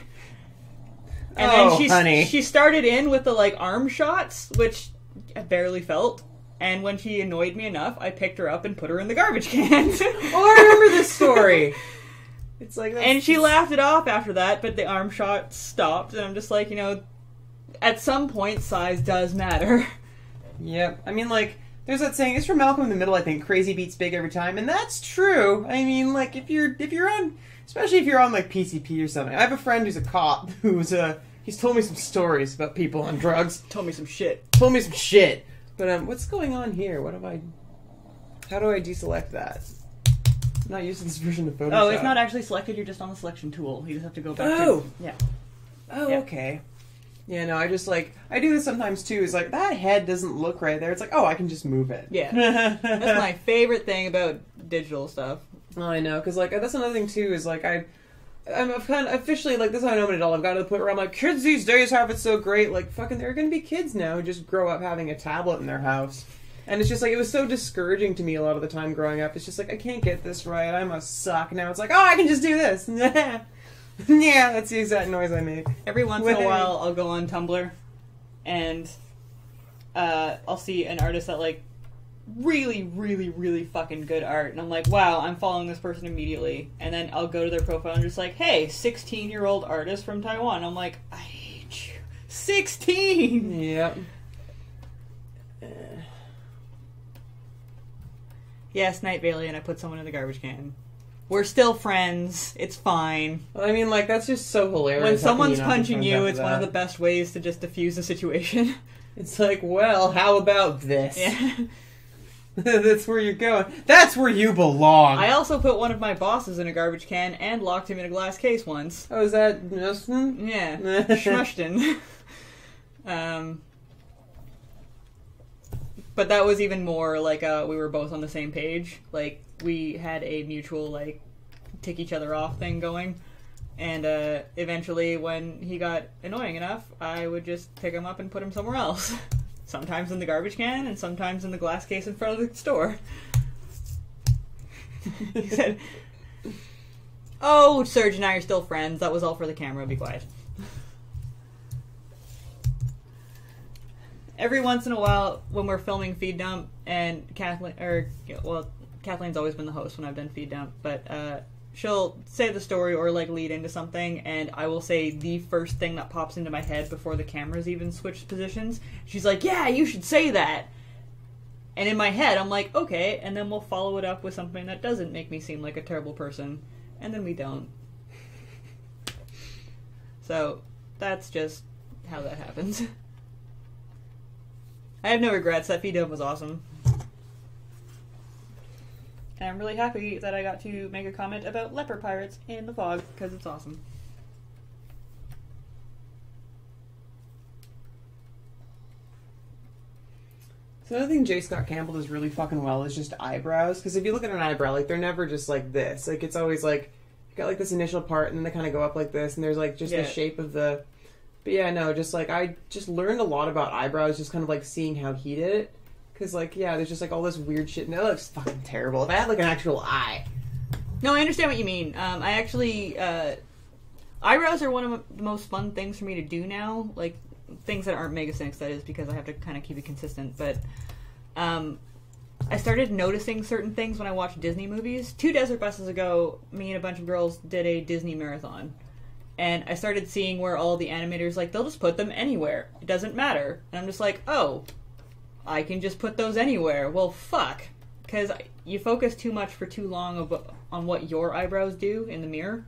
And then she started in with the, like, arm shots, which I barely felt. And when she annoyed me enough, I picked her up and put her in the garbage can. Oh, I remember this story. It's like, and she laughed it off after that, but the arm shot stopped. And I'm just like, you know, at some point, size does matter. Yep. I mean, like, there's that saying, it's from Malcolm in the Middle, I think, crazy beats big every time. And that's true. I mean, like, if you're on, especially if you're on, like, PCP or something. I have a friend who's a cop who's, he's told me some stories about people on drugs. Told me some shit. But, what's going on here? How do I deselect that? I'm not used to this version of Photoshop. Oh, it's not actually selected, you're just on the selection tool. You just have to go back yeah. Oh, yeah. Okay. Yeah, no, I just, like, I do this sometimes, too. It's like, that head doesn't look right there. It's like, oh, I can just move it. Yeah. That's my favorite thing about digital stuff. Oh, I know, because, like, that's another thing, too, is, like, I'm kind of officially, like, this is how I know I'm an adult. I've got to the point where I'm like, kids these days have it so great. Like, fucking, there are going to be kids now who just grow up having a tablet in their house. And it's just, like, it was so discouraging to me a lot of the time growing up. It's just, like, I can't get this right. I must suck. Now it's like, oh, I can just do this. Yeah, that's the exact noise I make. Every once in a while, I'll go on Tumblr, and I'll see an artist that, like, really, really, really fucking good art, and I'm like, wow, I'm following this person immediately. And then I'll go to their profile and just like, hey, 16-year-old artist from Taiwan. I'm like, I hate you. 16! Yep. Yes, Night Valley, and I put someone in the garbage can. We're still friends. It's fine. Well, I mean, like, that's just so hilarious. When someone's punching you, it's one of the best ways to just diffuse the situation. It's like, well, how about this? Yeah. That's where you're going. That's where you belong. I also put one of my bosses in a garbage can and locked him in a glass case once. Oh, is that Justin? Yeah. Schmushton. But that was even more like we were both on the same page. Like, we had a mutual, like, tick each other off thing going. And eventually, when he got annoying enough, I would just pick him up and put him somewhere else. Sometimes in the garbage can, and sometimes in the glass case in front of the store. He said, oh, Serge and I are still friends. That was all for the camera. Be quiet. Every once in a while, when we're filming Feed Dump, and Kathleen's always been the host when I've done Feed Dump, but she'll say the story or, like, lead into something, and I will say the first thing that pops into my head before the cameras even switch positions. She's like, yeah, you should say that! And in my head, I'm like, okay, and then we'll follow it up with something that doesn't make me seem like a terrible person, and then we don't. So, that's just how that happens. I have no regrets. That Feed Dump was awesome. And I'm really happy that I got to make a comment about leper pirates in the fog, because it's awesome. So another thing J. Scott Campbell does really fucking well is just eyebrows. Because if you look at an eyebrow, like, they're never just like this. Like, it's always like, you got like this initial part, and then they kind of go up like this, and there's like just the shape of the... But yeah, no, just like, I just learned a lot about eyebrows, just kind of like seeing how he did it. Because, like, yeah, there's just like all this weird shit, and it looks fucking terrible. If I had like an actual eye. No, I understand what you mean. I actually, eyebrows are one of the most fun things for me to do now. Like, things that aren't MegaCynics, that is, because I have to kind of keep it consistent. But, I started noticing certain things when I watched Disney movies. 2 desert buses ago, me and a bunch of girls did a Disney marathon. And I started seeing where all the animators, like, they'll just put them anywhere. It doesn't matter. And I'm just like, oh, I can just put those anywhere. Well, fuck. Because you focus too much for too long on what your eyebrows do in the mirror,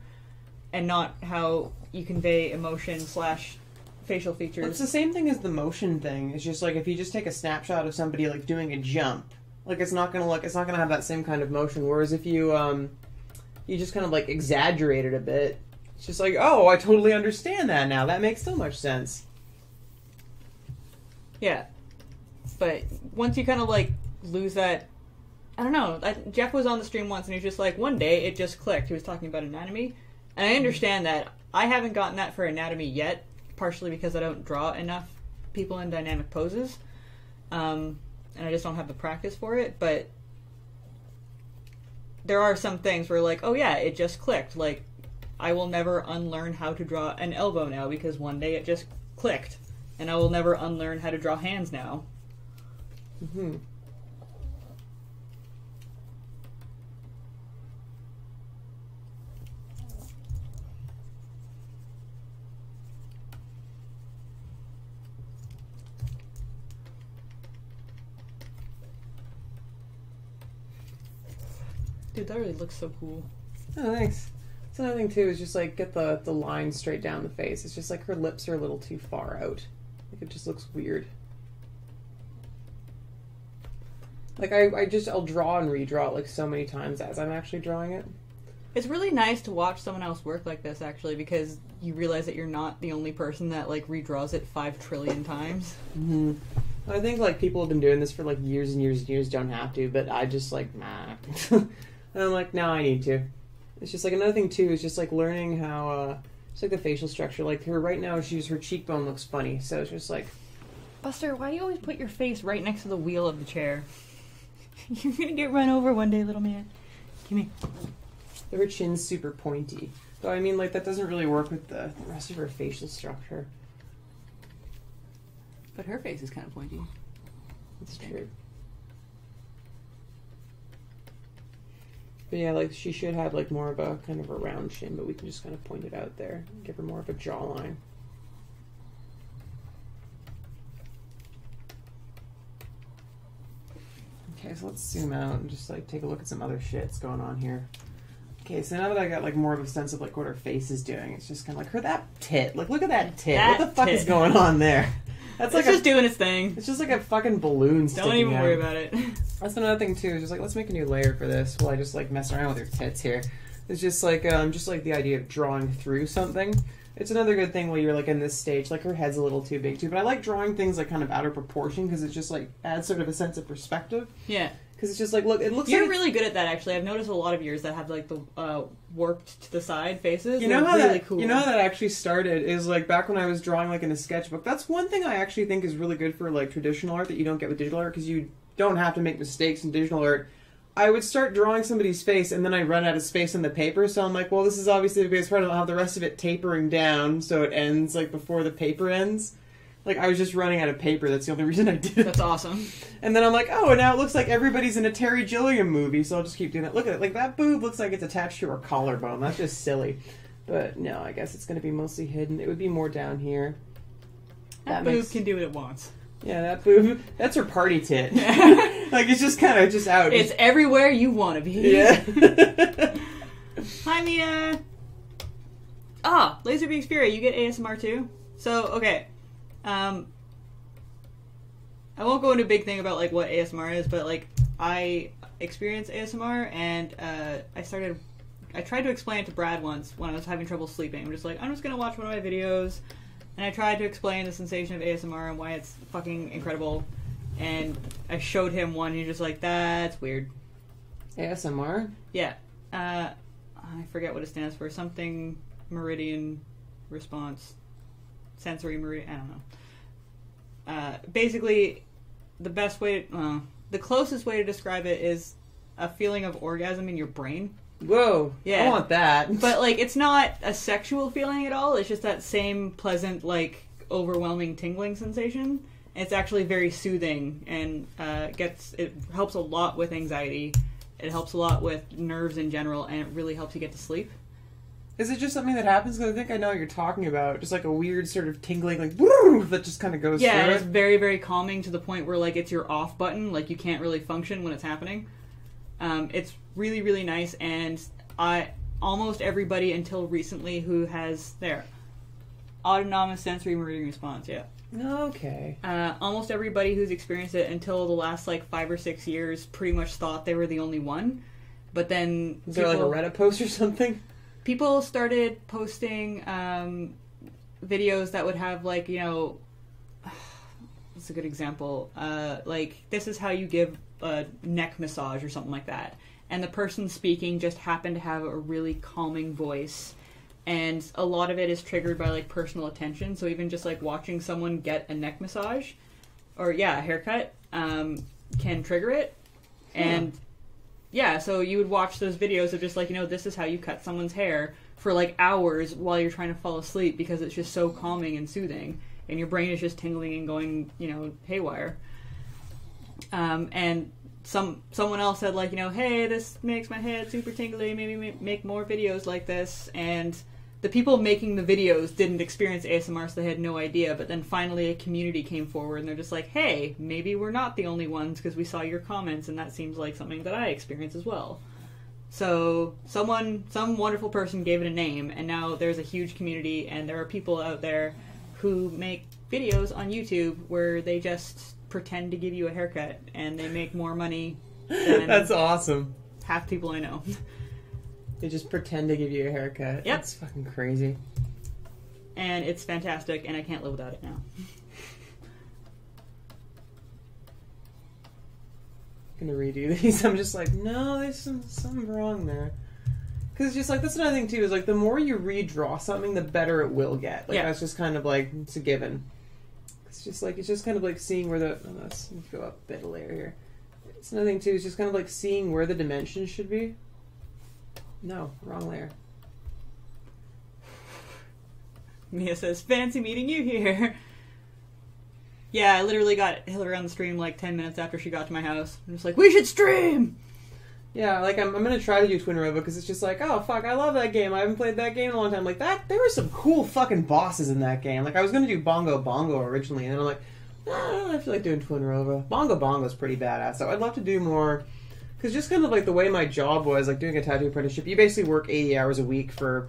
and not how you convey emotion / facial features. Well, it's the same thing as the motion thing. It's just like, if you just take a snapshot of somebody, like, doing a jump, like, it's not gonna have that same kind of motion. Whereas if you, you just kind of, like, exaggerate it a bit, It's just like, oh, I totally understand that now. That makes so much sense. Yeah. But once you kind of, like, lose that... I don't know. Jeff was on the stream once, and he was just like, one day it just clicked. He was talking about anatomy. And I understand that. I haven't gotten that for anatomy yet, partially because I don't draw enough people in dynamic poses. And I just don't have the practice for it. But there are some things where, like, oh yeah, it just clicked. Like, I will never unlearn how to draw an elbow now because one day it just clicked. And I will never unlearn how to draw hands now. Mm-hmm. Dude, that really looks so cool. Oh, thanks. That's another thing, too, is just, like, get the line straight down the face. It's just, like, her lips are a little too far out. Like, it just looks weird. Like, I'll draw and redraw it, like, so many times as I'm actually drawing it. It's really nice to watch someone else work like this, actually, because you realize that you're not the only person that, like, redraws it 5 trillion times. Mm-hmm. I think, like, people have been doing this for, like, years and years and years, don't have to, but I just, like, nah. And I'm like, no, I need to. It's just, like, another thing, too, is just, like, learning how, it's like the facial structure. Like, her right now, her cheekbone looks funny, so it's just, like... Buster, why do you always put your face right next to the wheel of the chair? You're gonna get run over one day, little man. Give me. Her chin's super pointy. So, I mean, like, that doesn't really work with the rest of her facial structure. But her face is kind of pointy. That's true. But yeah, like, she should have, like, more of a kind of a round chin, but we can just kind of point it out there. Give her more of a jawline. Okay, so let's zoom out and just, like, take a look at some other shit's going on here. Okay, so now that I got, like, more of a sense of, like, what her face is doing, it's just kind of like, that tit. Like, look at that tit. What the fuck is going on there? That's like just doing its thing. It's just like a fucking balloon sticking out. Don't even worry about it. That's another thing, too. Is just like, let's make a new layer for this while I just, like, mess around with her tits here. It's just like the idea of drawing through something. It's another good thing while you're, like, in this stage. Like, her head's a little too big, too. But I like drawing things, like, kind of out of proportion because it just, like, adds sort of a sense of perspective. Yeah. Because it's just like, look, it looks You're like... really good at that, actually. I've noticed a lot of yours that have, like, the warped to the side faces. You know how really that, cool. You know how that actually started is, like, back when I was drawing, like, in a sketchbook. That's one thing I actually think is really good for, like, traditional art that you don't get with digital art because you don't have to make mistakes in digital art. I would start drawing somebody's face and then I'd run out of space on the paper, so I'm like, well, this is obviously the biggest part. I'll have the rest of it tapering down so it ends, like, before the paper ends. Like, I was just running out of paper. That's the only reason I did it. That's awesome. And then I'm like, oh, and now it looks like everybody's in a Terry Gilliam movie, so I'll just keep doing it. Look at it. Like, that boob looks like it's attached to her collarbone. That's just silly. But, no, I guess it's going to be mostly hidden. It would be more down here. That boob can do what it wants. Yeah, that boob. That's her party tit. Like, it's just kind of just out. It's everywhere you want to be. Yeah. Hi, Mia. Ah, Laserbeak's Fury. You get ASMR too? So, okay. I won't go into a big thing about, like, what ASMR is, but, like, I experienced ASMR, and I tried to explain it to Brad once when I was having trouble sleeping. I'm just like, I'm just gonna watch one of my videos, and I tried to explain the sensation of ASMR and why it's fucking incredible, and I showed him one, and he's just like, that's weird. ASMR? Yeah. I forget what it stands for. Something meridian response. Sensory meridian. I don't know. Basically, the closest way to describe it is a feeling of orgasm in your brain. Whoa. Yeah. I want that. But, like, it's not a sexual feeling at all. It's just that same pleasant, like, overwhelming tingling sensation. It's actually very soothing and it helps a lot with anxiety. It helps a lot with nerves in general, and it really helps you get to sleep. Is it just something that happens? Because I think I know what you're talking about. Just like a weird sort of tingling, like, woo, that just kind of goes through Yeah, it. it's very, very calming to the point where, like, it's your off button. Like, you can't really function when it's happening. It's really, really nice, and almost everybody until recently who has autonomous sensory meridian response, yeah. Okay. Almost everybody who's experienced it until the last, like, 5 or 6 years pretty much thought they were the only one. But then... Is there, like, a Reddit post or something? people started posting videos that would have, like, you know, what's a good example? Like, this is how you give a neck massage or something like that. And the person speaking just happened to have a really calming voice. And a lot of it is triggered by, like, personal attention. So even just, like, watching someone get a neck massage, or, yeah, a haircut, can trigger it. And, yeah, so you would watch those videos of just, like, you know, this is how you cut someone's hair for, like, hours while you're trying to fall asleep because it's just so calming and soothing. And your brain is just tingling and going, you know, haywire. And someone else said, like, you know, hey, this makes my head super tingly, maybe make more videos like this. And the people making the videos didn't experience ASMR, so they had no idea. But then finally a community came forward, and they're just like, hey, maybe we're not the only ones because we saw your comments, and that seems like something that I experience as well. So some wonderful person gave it a name, and now there's a huge community, and there are people out there who make videos on YouTube where they just pretend to give you a haircut, and they make more money than That's awesome. half people I know. They just pretend to give you a haircut. Yep. That's fucking crazy. And it's fantastic, and I can't live without it now. I'm gonna redo these. I'm just like, no, there's something wrong there. Because it's just like, that's another thing too, is like the more you redraw something, the better it will get. Like, yeah. That's just kind of like, it's a given. It's just kind of like seeing where the, let's go up a bit of layer here. It's another thing too, it's just kind of like seeing where the dimensions should be. No, wrong layer. Mia says, fancy meeting you here. Yeah, I literally got Hilary on the stream like 10 minutes after she got to my house. I'm just like, we should stream! Yeah, like, I'm gonna try to do Twinrova because it's just like, oh, fuck, I love that game. I haven't played that game in a long time. Like, there were some cool fucking bosses in that game. Like, I was gonna do Bongo Bongo originally, and then I'm like, I feel like doing Twinrova. Bongo Bongo's pretty badass, so I'd love to do more. Because just kind of like the way my job was, like doing a tattoo apprenticeship, you basically work 80 hours a week for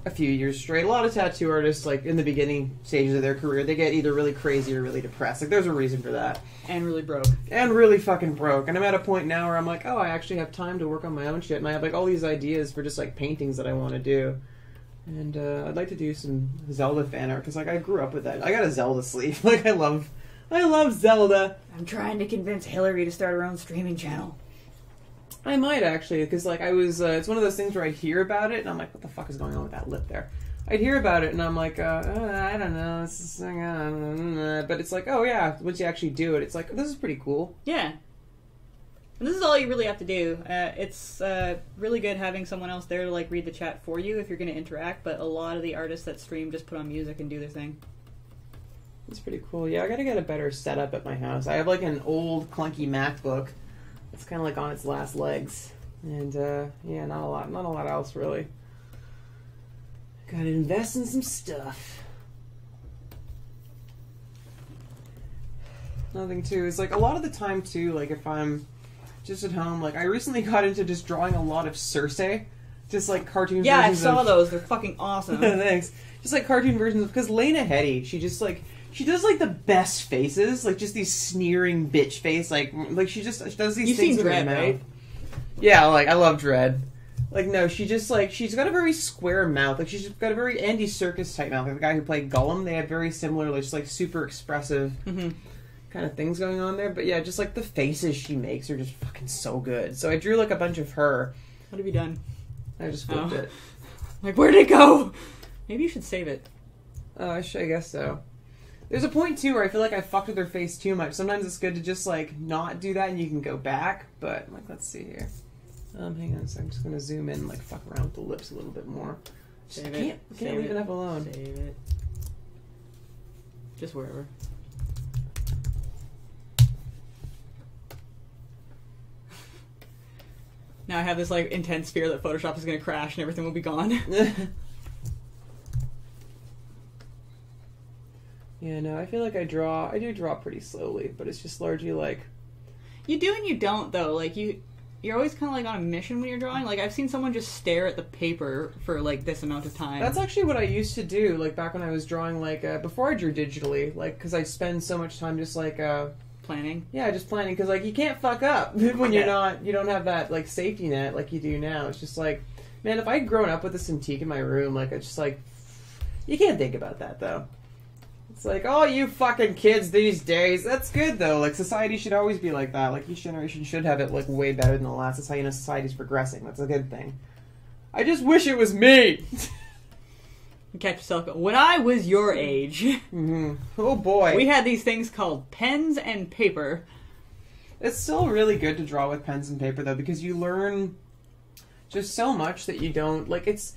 a few years straight. A lot of tattoo artists, like in the beginning stages of their career, they get either really crazy or really depressed. Like, there's a reason for that. And really broke. And really fucking broke. And I'm at a point now where I'm like, oh, I actually have time to work on my own shit. And I have like all these ideas for just like paintings that I want to do. And I'd like to do some Zelda fan art because like I grew up with that. I got a Zelda sleeve. Like, I love Zelda. I'm trying to convince Hilary to start her own streaming channel. I might actually, because like I was, it's one of those things where I hear about it and I'm like, what the fuck is going on with that lip there? I'd hear about it and I'm like, I don't know, but it's like, oh yeah, once you actually do it, it's like, this is pretty cool. Yeah. And this is all you really have to do. It's really good having someone else there to like read the chat for you if you're going to interact, but a lot of the artists that stream just put on music and do their thing. It's pretty cool. Yeah, I gotta get a better setup at my house. I have like an old clunky MacBook. It's kind of like on its last legs. And yeah, not a lot else really. Gotta invest in some stuff. Another thing too is like a lot of the time too, like if I'm just at home, like I recently got into just drawing a lot of Cersei. Just like cartoon yeah, versions I saw of... those. They're fucking awesome. Thanks. Just like cartoon versions of... Because Lena Headey, she just like... She does like the best faces, like just these sneering bitch face, like she does these You've things seen with her Dredd, mouth. right? Yeah, like I love Dredd. Like no, she just like she's got a very square mouth, like she's got a very Andy Serkis type mouth. Like the guy who played Gollum, they have very similar, like, just like super expressive kind of things going on there. But yeah, just like the faces she makes are just fucking so good. So I drew like a bunch of her. What have you done? I just flipped it. Like, where'd it go? Maybe you should save it. Oh, I guess so. There's a point, too, where I feel like I fucked with her face too much. Sometimes it's good to just, like, not do that and you can go back. But, like, let's see here. Hang on a second. I'm just going to zoom in and, like, fuck around with the lips a little bit more. Save Can't leave enough alone. Save it. Just wherever. Now I have this, like, intense fear that Photoshop is going to crash and everything will be gone. Yeah, no, I feel like I do draw pretty slowly, but it's just largely like... You do and you don't, though. Like, you're always kind of, like, on a mission when you're drawing. Like, I've seen someone just stare at the paper for, like, this amount of time. That's actually what I used to do, like, back when I was drawing, like, before I drew digitally, like, because I spend so much time just, like, planning? Yeah, just planning, because, like, you can't fuck up when you don't have that, like, safety net like you do now. It's just, like, Man, if I'd grown up with a Cintiq in my room, like, it's just like... You can't think about that, though. It's like, oh, you fucking kids these days. That's good, though. Like, society should always be like that. Like, each generation should have it, like, way better than the last. That's how you know society's progressing. That's a good thing. I just wish it was me! You catch yourself going, when I was your age... Mm-hmm. Oh, boy. We had these things called pens and paper. It's still really good to draw with pens and paper, though, because you learn just so much that you don't... Like, it's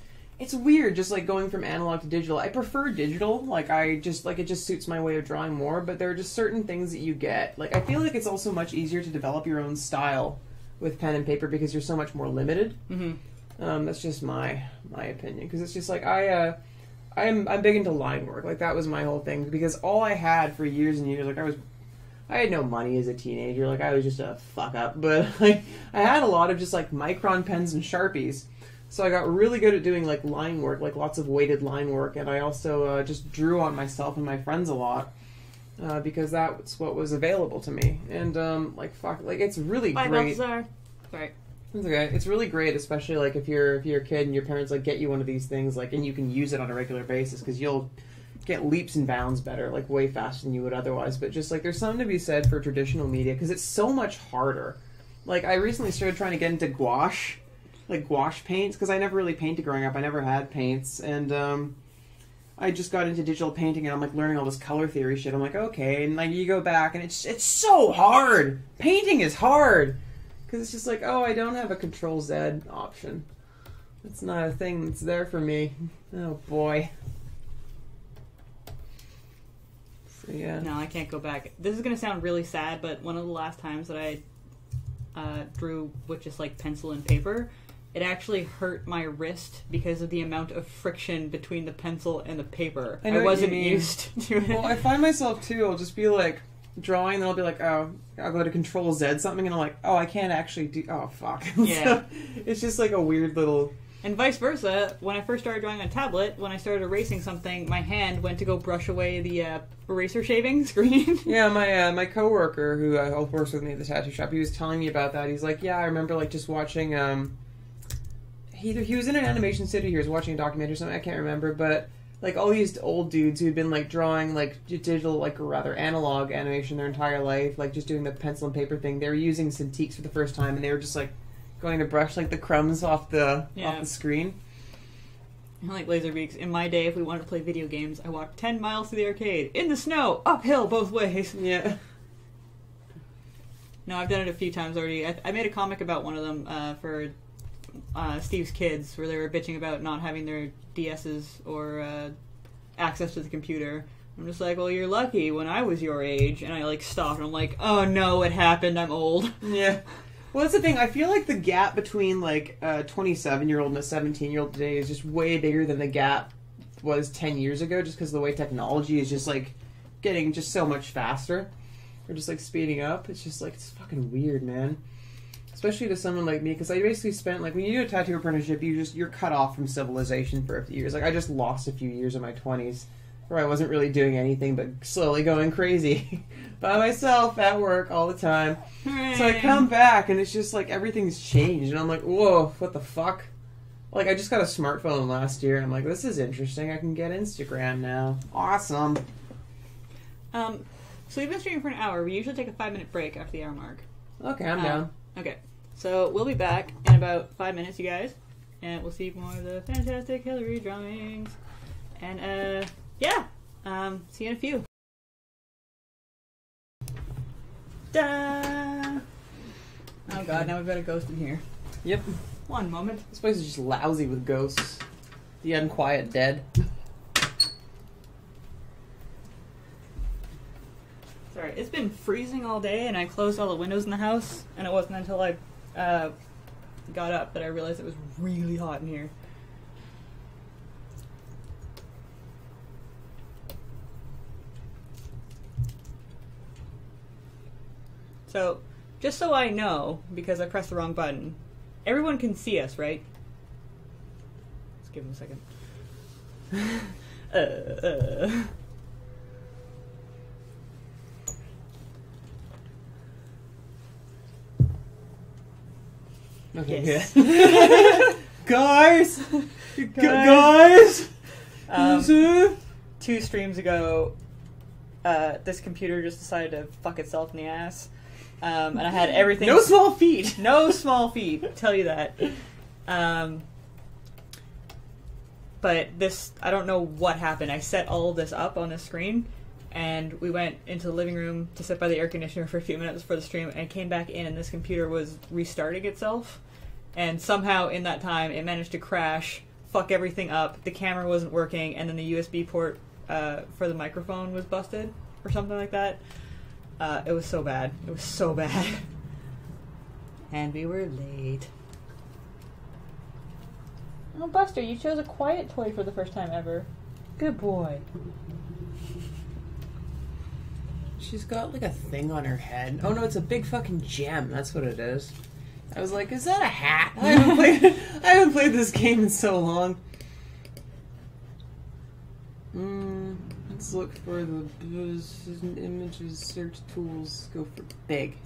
weird just, like, going from analog to digital. I prefer digital. Like, it just suits my way of drawing more, but there are just certain things that you get. Like, I feel like it's also much easier to develop your own style with pen and paper because you're so much more limited. Mm-hmm. That's just my opinion, because it's just, like, I'm big into line work. Like, that was my whole thing, because all I had for years and years, like, I had no money as a teenager. Like, I was just a fuck up, but, like, I had a lot of just, like, Micron pens and Sharpies. So I got really good at doing, like, line work, like, lots of weighted line work, and I also just drew on myself and my friends a lot, because that's what was available to me. And, it's really great. Sorry. It's okay. It's really great, especially, like, if you're a kid and your parents, like, get you one of these things, like, and you can use it on a regular basis, because you'll get leaps and bounds better, like, way faster than you would otherwise. But just, like, there's something to be said for traditional media, because it's so much harder. Like, I recently started trying to get into gouache paints, because I never really painted growing up. I never had paints, and I just got into digital painting, and I'm, like, learning all this color theory shit. I'm like, okay, and, like, you go back, and it's so hard. Painting is hard, because it's just like, oh, I don't have a Control-Z option. It's not a thing that's there for me. Oh, boy. So, yeah. No, I can't go back. This is going to sound really sad, but one of the last times that I drew with just, like, pencil and paper, it actually hurt my wrist because of the amount of friction between the pencil and the paper. I wasn't used to it. Well, I find myself, too, I'll just be, like, drawing, and then I'll be like, oh, I'll go to Control-Z something, and I'm like, oh, I can't actually do... Oh, fuck. Yeah. So, it's just, like, a weird little... And vice versa, when I first started drawing on a tablet, when I started erasing something, my hand went to go brush away the eraser shaving screen. Yeah, my coworker who works with me at the tattoo shop, he was telling me about that. He's like, yeah, I remember, like, just watching... He was in an animation studio, he was watching a documentary or something, I can't remember, but, like, all these old dudes who'd been, like, drawing, like, digital, like, or rather analog animation their entire life, like, just doing the pencil and paper thing, they were using Cintiqs for the first time, and they were just, like, going to brush, like, the crumbs off the screen. Like Laserbeaks, in my day, if we wanted to play video games, I walked 10 miles to the arcade, in the snow, uphill both ways. Yeah. No, I've done it a few times already. I made a comic about one of them for Steve's kids, where they were bitching about not having their DSs or access to the computer. I'm just like, well, you're lucky. When I was your age, and I, like, stopped, and I'm like, oh no, it happened, I'm old. Yeah. Well, that's the thing. I feel like the gap between, like, a 27-year-old and a 17-year-old today is just way bigger than the gap was 10 years ago, just because the way technology is just, like, getting just so much faster. Or just, like, speeding up. It's just, like, it's fucking weird, man. Especially to someone like me, because I basically spent, like, when you do a tattoo apprenticeship, you're cut off from civilization for a few years. Like, I just lost a few years of my 20s, where I wasn't really doing anything but slowly going crazy by myself at work all the time. Hooray. So I come back, and it's just, like, everything's changed, and I'm like, whoa, what the fuck? Like, I just got a smartphone last year, and I'm like, this is interesting. I can get Instagram now. Awesome. So we've been streaming for an hour. We usually take a 5-minute break after the hour mark. Okay, I'm down. Okay. So we'll be back in about 5 minutes, you guys. And we'll see more of the fantastic Hilary drawings. And, yeah. See you in a few. Da! Oh god, now we've got a ghost in here. Yep. One moment. This place is just lousy with ghosts. The unquiet dead. Sorry, it's been freezing all day, and I closed all the windows in the house, and it wasn't until I got up that I realized it was really hot in here. So, just so I know, because I pressed the wrong button, everyone can see us, right? Let's give him a second. Okay, yes. good. Guys! Guys! 2 streams ago, this computer just decided to fuck itself in the ass. And I had everything... No small feat! No small feat, tell you that. But this, I don't know what happened. I set all of this up on the screen, and we went into the living room to sit by the air conditioner for a few minutes for the stream, and came back in, and this computer was restarting itself. And somehow in that time, it managed to crash, fuck everything up, the camera wasn't working, and then the USB port for the microphone was busted, or something like that. It was so bad. It was so bad. And we were late. Oh, Buster, you chose a quiet toy for the first time ever. Good boy. She's got like a thing on her head. Oh no, it's a big fucking gem. That's what it is. I was like, is that a hat? I haven't played this game in so long. Let's look for the images, search tools, go for big.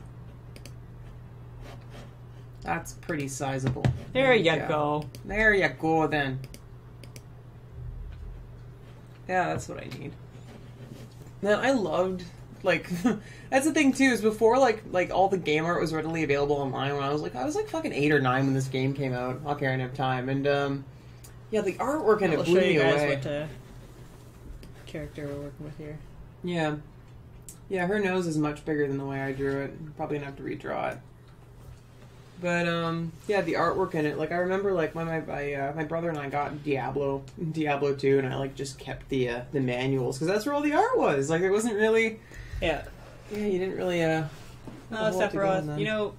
That's pretty sizable. There you go. There you go then. Yeah, that's what I need. Now, I loved, like, that's the thing too, is before, like all the game art was readily available online when I was like fucking 8 or 9 when this game came out. Okay, I didn't have time. And, yeah, the artwork in it blew me away. I'll show you guys what character we're working with here. Yeah. Yeah, her nose is much bigger than the way I drew it. Probably gonna have to redraw it. But, yeah, the artwork in it, like, I remember, like, when my brother and I got Diablo 2, and I, like, just kept the manuals, because that's where all the art was. Like, it wasn't really... Yeah. Yeah, you didn't really, No, Sephiroth, you know,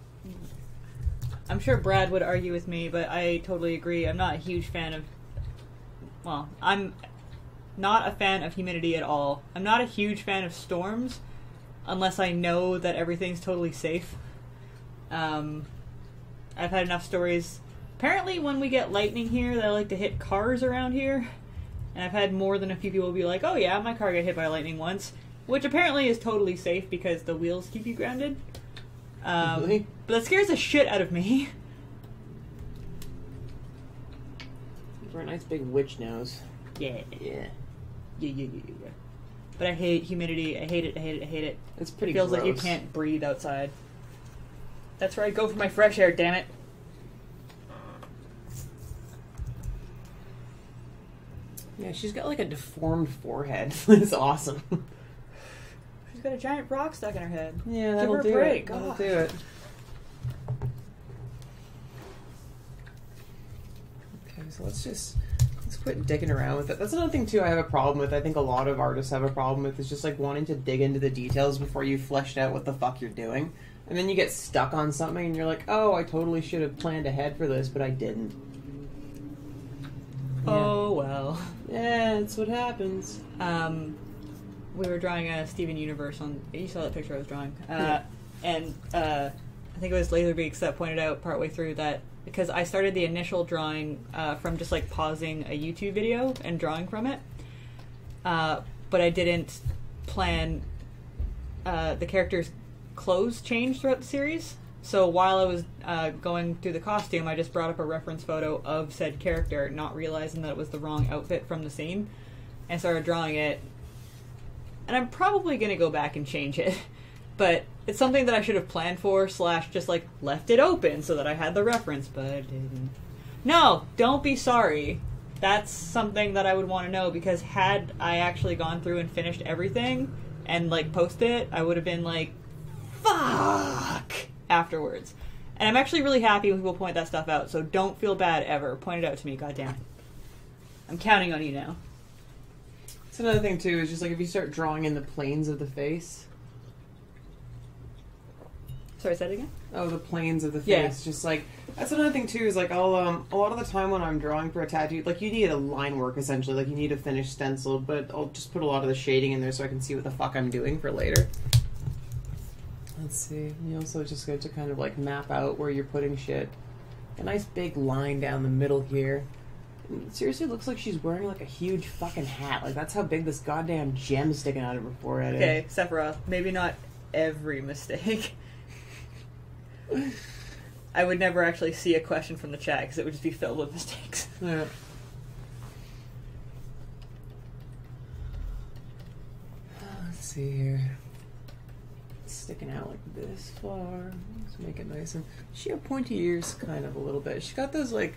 I'm sure Brad would argue with me, but I totally agree. I'm not a huge fan of... Well, I'm not a fan of humidity at all. I'm not a huge fan of storms, unless I know that everything's totally safe. I've had enough stories. Apparently when we get lightning here, they like to hit cars around here. And I've had more than a few people be like, oh yeah, my car got hit by lightning once. Which apparently is totally safe because the wheels keep you grounded. Really? But that scares the shit out of me. For a nice big witch nose. Yeah. Yeah. Yeah. But I hate humidity. I hate it. It's pretty Feels gross. like you can't breathe outside. That's where I go for my fresh air, damn it. Yeah, she's got like a deformed forehead. It's awesome. She's got a giant rock stuck in her head. Yeah, that'll do it. That'll do it. Okay, so let's quit digging around with it. That's another thing too I have a problem with. I think a lot of artists have a problem with, is just like wanting to dig into the details before you fleshed out what the fuck you're doing. And then you get stuck on something and you're like, oh, I totally should have planned ahead for this, but I didn't. Yeah. Oh, well. Yeah, it's what happens. We were drawing a Steven Universe on... You saw that picture I was drawing. And I think it was Laserbeaks that pointed out partway through that because I started the initial drawing from just like pausing a YouTube video and drawing from it. But I didn't plan the character's clothes change throughout the series. So while I was going through the costume, I just brought up a reference photo of said character, not realizing that it was the wrong outfit from the scene, and started drawing it. And I'm probably going to go back and change it. But it's something that I should have planned for, / just like left it open so that I had the reference, but I didn't. No, don't be sorry. That's something that I would want to know, because had I actually gone through and finished everything and like posted it, I would have been like, fuck, afterwards. And I'm actually really happy when people point that stuff out, so don't feel bad ever. Point it out to me, goddammit. I'm counting on you now. That's another thing too, is just like if you start drawing in the planes of the face. Sorry, say it again? Oh, the planes of the face. Yeah. Just like, that's another thing too, is like I'll, a lot of the time when I'm drawing for a tattoo, like you need a line work essentially, like you need a finished stencil, but I'll just put a lot of the shading in there so I can see what the fuck I'm doing for later. Let's see. You also just get to kind of like map out where you're putting shit. A nice big line down the middle here. It seriously looks like she's wearing like a huge fucking hat. Like that's how big this goddamn gem sticking out of her forehead is. Okay, Sephiroth, maybe not every mistake. I would never actually see a question from the chat because it would just be filled with mistakes. Yeah. Let's see here. Sticking out like this far. Let's make it nice. And she had pointy ears, kind of a little bit. She got those like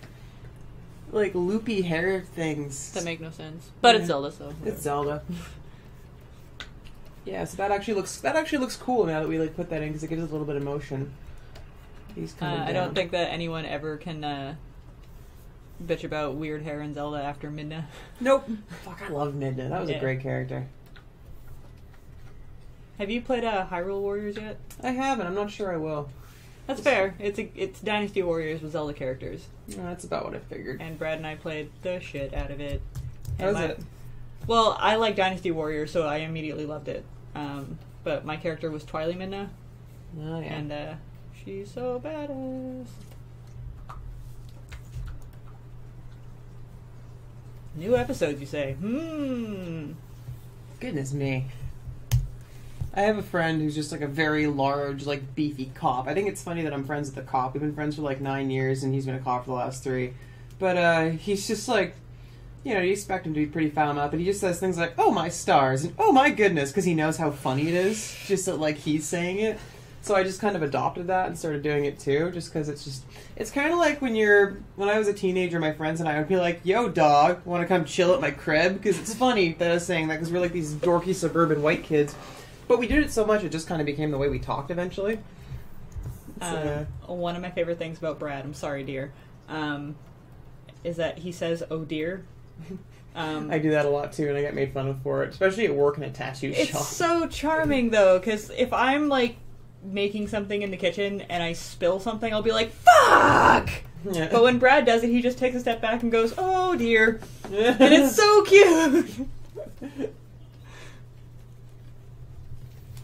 loopy hair things That make no sense. But Yeah. it's Zelda, so It's Zelda. Yeah, so that actually looks cool now that we like put that in because it gives us a little bit of motion. He's coming I down. don't think that anyone ever can bitch about weird hair in Zelda after Midna. Nope. Fuck, I love Midna. That was Yeah. a great character. Have you played Hyrule Warriors yet? I haven't. I'm not sure I will. That's fair. It's Dynasty Warriors with Zelda characters. No, that's about what I figured. And Brad and I played the shit out of it. How was it? Well, I like Dynasty Warriors, so I immediately loved it. But my character was Twily Midna, Oh, yeah. and she's so badass. New episodes, you say? Goodness me. I have a friend who's just like a very large, like beefy cop. I think it's funny that I'm friends with the cop. We've been friends for like 9 years, and he's been a cop for the last 3. But he's just like, you know, you expect him to be pretty foul mouthed, but he just says things like, "Oh my stars," and "Oh my goodness," because he knows how funny it is, just that like he's saying it. So I just kind of adopted that and started doing it too, just because it's kind of like when I was a teenager, my friends and I would be like, "Yo, dog, want to come chill at my crib?" Because it's funny that I was saying that because we're like these dorky suburban white kids. But we did it so much, it just kind of became the way we talked eventually. One of my favorite things about Brad, I'm sorry, dear, is that he says, "Oh dear." I do that a lot too, and I get made fun of for it, especially at work in a tattoo shop. It's so charming, though, because if I'm, like, making something in the kitchen and I spill something, I'll be like, "Fuck!" Yeah. But when Brad does it, he just takes a step back and goes, "Oh dear." And it's so cute!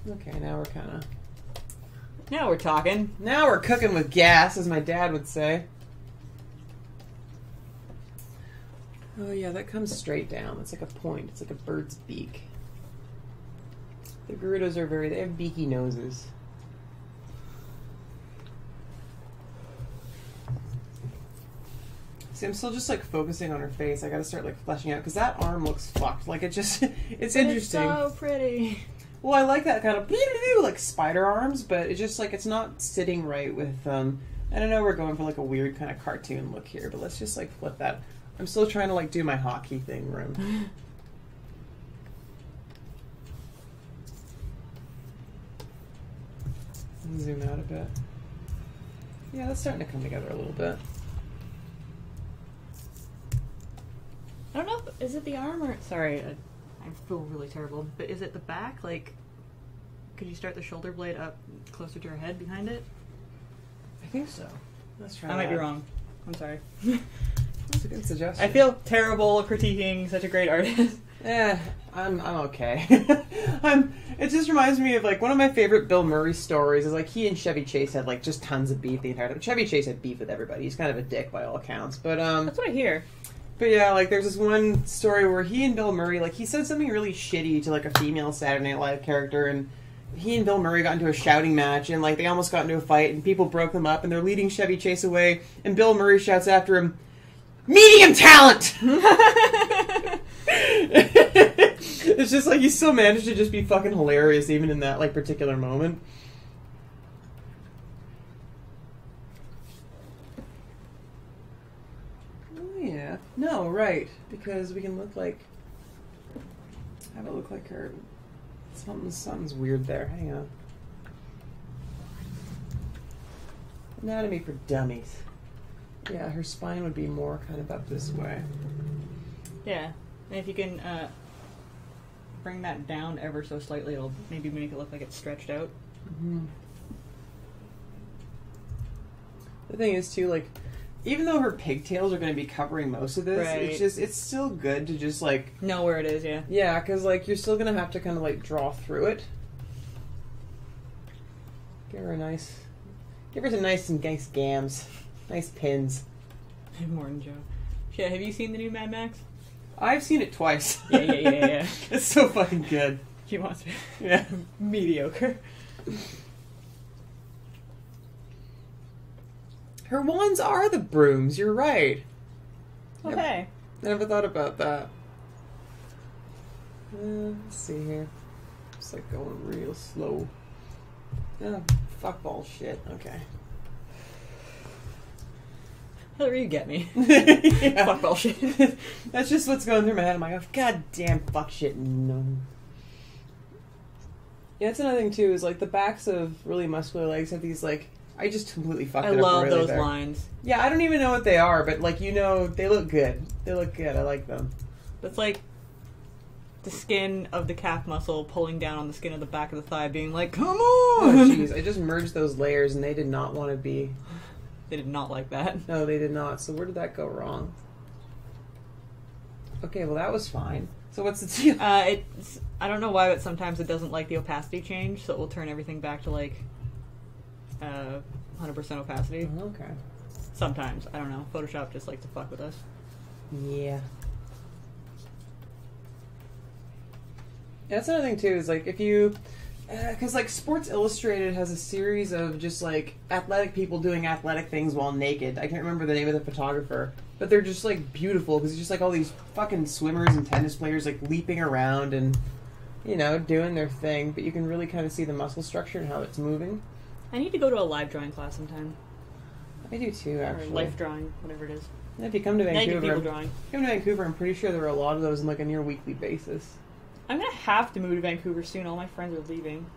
Okay, now we're talking. Now we're cooking with gas, as my dad would say. Oh yeah, that comes straight down. It's like a point. It's like a bird's beak. The Gerudos they have beaky noses. See, I'm still just like focusing on her face. I gotta start like fleshing out, because that arm looks fucked. Like it's interesting. It's so pretty. Well, I like that kind of like spider arms, but it's just like it's not sitting right with I don't know, we're going for like a weird kind of cartoon look here, but let's just like flip that. I'm still trying to like do my hockey thing, Rim. Zoom out a bit. Yeah, that's starting to come together a little bit. I don't know, is it the arm or... Sorry, I feel really terrible. But is it the back? Like, could you start the shoulder blade up closer to her head behind it? I think so. Let's try I might be wrong. I'm sorry. That's a good suggestion. I feel terrible critiquing such a great artist. I'm okay. It just reminds me of like one of my favorite Bill Murray stories is like he and Chevy Chase had like just tons of beef the entire time. Chevy Chase had beef with everybody. He's kind of a dick by all accounts. But That's what I hear. But yeah, like there's this one story where he and Bill Murray, like he said something really shitty to like a female Saturday Night Live character, and he and Bill Murray got into a shouting match, and like they almost got into a fight, and people broke them up, and they're leading Chevy Chase away, and Bill Murray shouts after him, "Medium talent!" It's just like he still managed to just be fucking hilarious even in that like particular moment. Yeah. No, right. Because we can look like... Have it look like her... Something's weird there. Hang on. Anatomy for dummies. Yeah, her spine would be more kind of up this way. Yeah. And if you can bring that down ever so slightly, it'll maybe make it look like it's stretched out. Mm-hmm. The thing is, too, like... Even though her pigtails are going to be covering most of this, Right. it's still good to just, like... Know where it is, yeah. Yeah, because, like, you're still going to have to kind of, like, draw through it. Give her some nice gams. Nice pins. Morning, Joe. Yeah, have you seen the new Mad Max? I've seen it twice. Yeah. It's so fucking good. She wants to be Yeah. mediocre. Her wands are the brooms. You're right. Okay. I never thought about that. Let's see here. It's like going real slow. Oh, fuckball shit. Okay. Hilary, you get me. Yeah. Fuckball shit. That's just what's going through my head. I'm like, oh, god damn fuck shit. No. Yeah, that's another thing too, is like the backs of really muscular legs have these like, I just completely fucked it up. I love those lines. Yeah, I don't even know what they are, but like, you know, they look good. They look good. I like them. That's like the skin of the calf muscle pulling down on the skin of the back of the thigh, being like, come on! Oh, jeez. I just merged those layers and they did not want to be. They did not like that. No, they did not. So where did that go wrong? Okay, well that was fine. So what's the deal? I don't know why, but sometimes it doesn't like the opacity change, so it will turn everything back to like 100% opacity. Okay. Sometimes. I don't know. Photoshop just likes to fuck with us. Yeah. That's another thing too, is like if you... Because like Sports Illustrated has a series of just like athletic people doing athletic things while naked. I can't remember the name of the photographer, but they're just like beautiful because it's just like all these fucking swimmers and tennis players like leaping around and, you know, doing their thing. But you can really kind of see the muscle structure and how it's moving. I need to go to a live drawing class sometime. I do too, actually. Or life drawing, whatever it is. If you come to Vancouver, people drawing. If you come to Vancouver, I'm pretty sure there are a lot of those on like a near weekly basis. I'm gonna have to move to Vancouver soon. All my friends are leaving.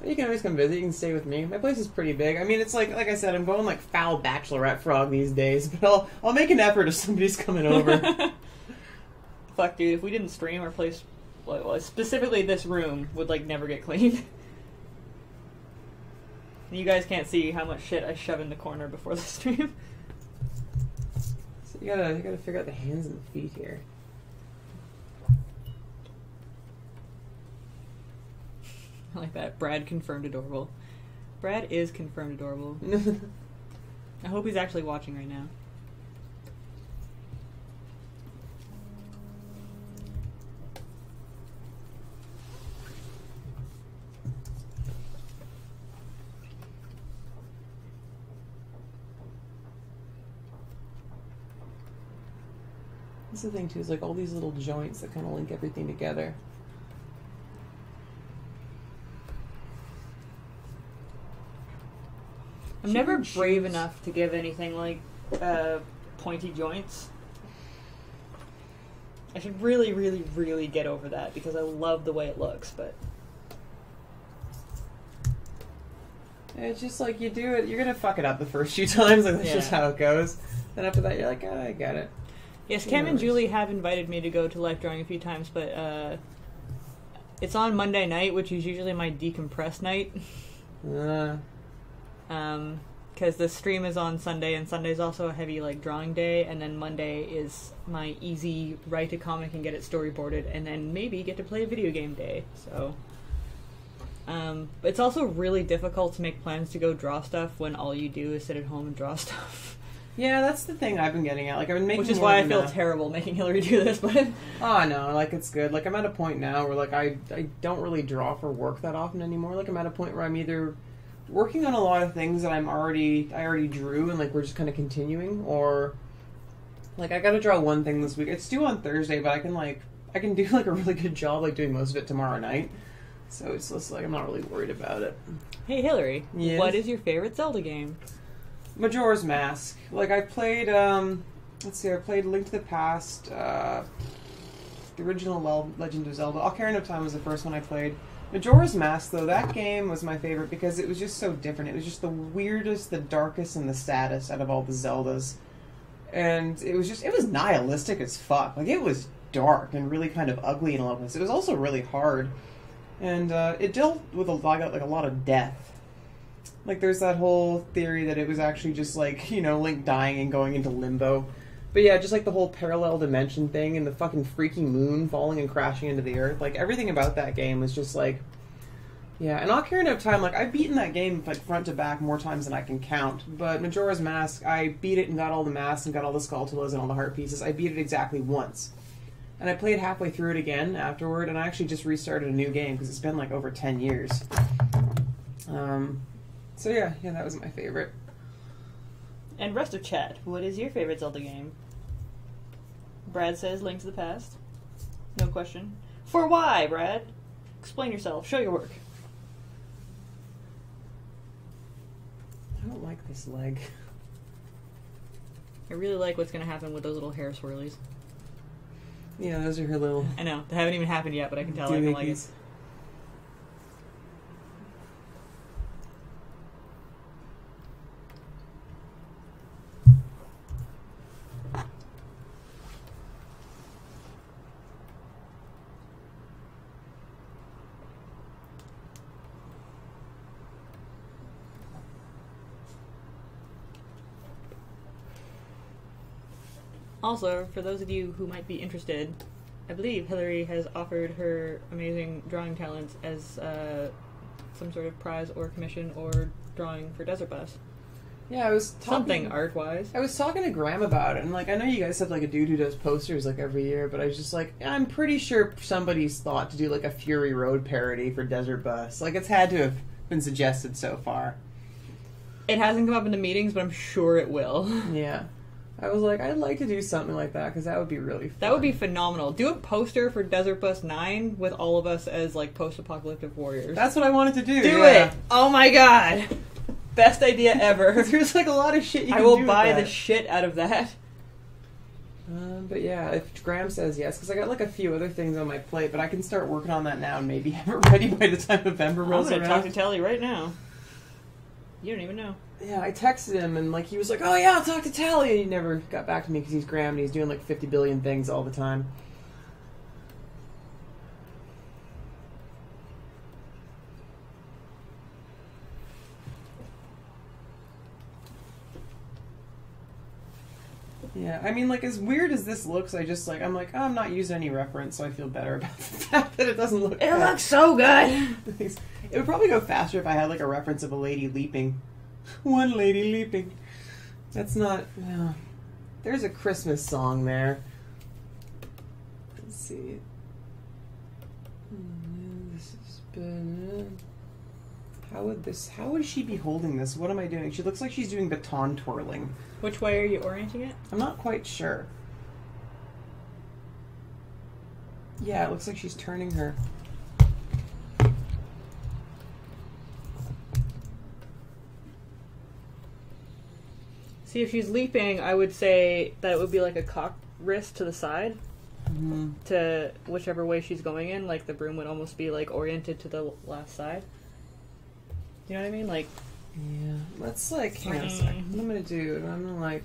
You can always come visit. You can stay with me. My place is pretty big. I mean, it's like I said, I'm going like foul bachelorette frog these days. But I'll make an effort if somebody's coming over. Fuck, dude. If we didn't stream, our place, well, specifically this room, would like never get cleaned. You guys can't see how much shit I shove in the corner before the stream. So you gotta figure out the hands and the feet here. I like that. Brad confirmed adorable. Brad is confirmed adorable. I hope he's actually watching right now. That's the thing too, is like all these little joints that kind of link everything together. I'm never brave enough to give anything like pointy joints. I should really, really, really get over that because I love the way it looks, but... It's just like you do it, you're gonna fuck it up the first few times, like that's just how it goes. Then after that you're like, oh, I get it. Yes, Cam and Julie have invited me to go to life drawing a few times, but it's on Monday night, which is usually my decompress night. Because the stream is on Sunday, and Sunday's also a heavy like drawing day, and then Monday is my easy write a comic and get it storyboarded, and then maybe get to play a video game day. So, but it's also really difficult to make plans to go draw stuff when all you do is sit at home and draw stuff. Yeah, that's the thing I've been getting at. Like I've been making, which is why I feel terrible making Hilary do this. But oh no, like it's good. Like I'm at a point now where like I don't really draw for work that often anymore. Like I'm at a point where I'm either working on a lot of things that I already drew and like we're just kind of continuing, or like I gotta draw one thing this week. It's due on Thursday, but I can do like a really good job like doing most of it tomorrow night. So it's just like I'm not really worried about it. Hey Hilary, yes? What is your favorite Zelda game? Majora's Mask. Like I played I played Link to the Past, the original Legend of Zelda. Ocarina of Time was the first one I played. Majora's Mask, though, that game was my favorite because it was just so different. It was just the weirdest, the darkest, and the saddest out of all the Zeldas. And it was nihilistic as fuck. Like, it was dark and really kind of ugly in a lot of ways. It was also really hard. And it dealt with a lot of death. Like, there's that whole theory that it was actually just, like, you know, Link dying and going into limbo. But yeah, just like the whole parallel dimension thing and the fucking freaky moon falling and crashing into the earth. Like, everything about that game was just like... Yeah, and Ocarina of Time, like, I've beaten that game, like, front to back more times than I can count. But Majora's Mask, I beat it and got all the masks and got all the Skulltulas and all the heart pieces. I beat it exactly once. And I played halfway through it again afterward, and I actually just restarted a new game because it's been, like, over 10 years. So yeah, that was my favorite. And rest of chat, what is your favorite Zelda game? Brad says Link to the Past. No question. For why, Brad? Explain yourself. Show your work. I don't like this leg. I really like what's going to happen with those little hair swirlies. Yeah, those are her little... I know. They haven't even happened yet, but I can tell I can like it. Also, for those of you who might be interested, I believe Hilary has offered her amazing drawing talents as some sort of prize or commission or drawing for Desert Bus. Yeah, I was talking... Something art-wise. I was talking to Graham about it, and, like, I know you guys have, like, a dude who does posters, like, every year, but I was just like, I'm pretty sure somebody's thought to do, like, a Fury Road parody for Desert Bus. Like, it's had to have been suggested so far. It hasn't come up in the meetings, but I'm sure it will. Yeah. I was like, I'd like to do something like that, because that would be really fun. That would be phenomenal. Do a poster for Desert Bus 9 with all of us as, like, post-apocalyptic warriors. That's what I wanted to do. Do it! Oh my god! Best idea ever. There's, like, a lot of shit you can I do will with buy that. the shit out of that. But yeah, if Graham says yes, because I got, like, a few other things on my plate, but I can start working on that now and maybe have it ready by the time November rolls around. I'm gonna talk to Tally right now. You don't even know. Yeah, I texted him, and, like, he was like, oh, yeah, I'll talk to Tally, and he never got back to me because he's Graham, and he's doing, like, 50 billion things all the time. Yeah, I mean, like, as weird as this looks, I'm like, oh, I'm not using any reference, so I feel better about the fact that it doesn't look It looks so good! It would probably go faster if I had, like, a reference of a lady leaping. One lady leaping. That's not... There's a Christmas song there. Let's see. This has been... How would she be holding this? What am I doing? She looks like she's doing baton twirling. Which way are you orienting it? I'm not quite sure. Yeah, it looks like she's turning her. See, if she's leaping, I would say that it would be like a cock wrist to the side. Mm-hmm. To whichever way she's going in. Like, the broom would almost be, like, oriented to the last side. You know what I mean? Like... Yeah. Let's, like, hang on a sec. What I'm gonna do is I'm gonna, like,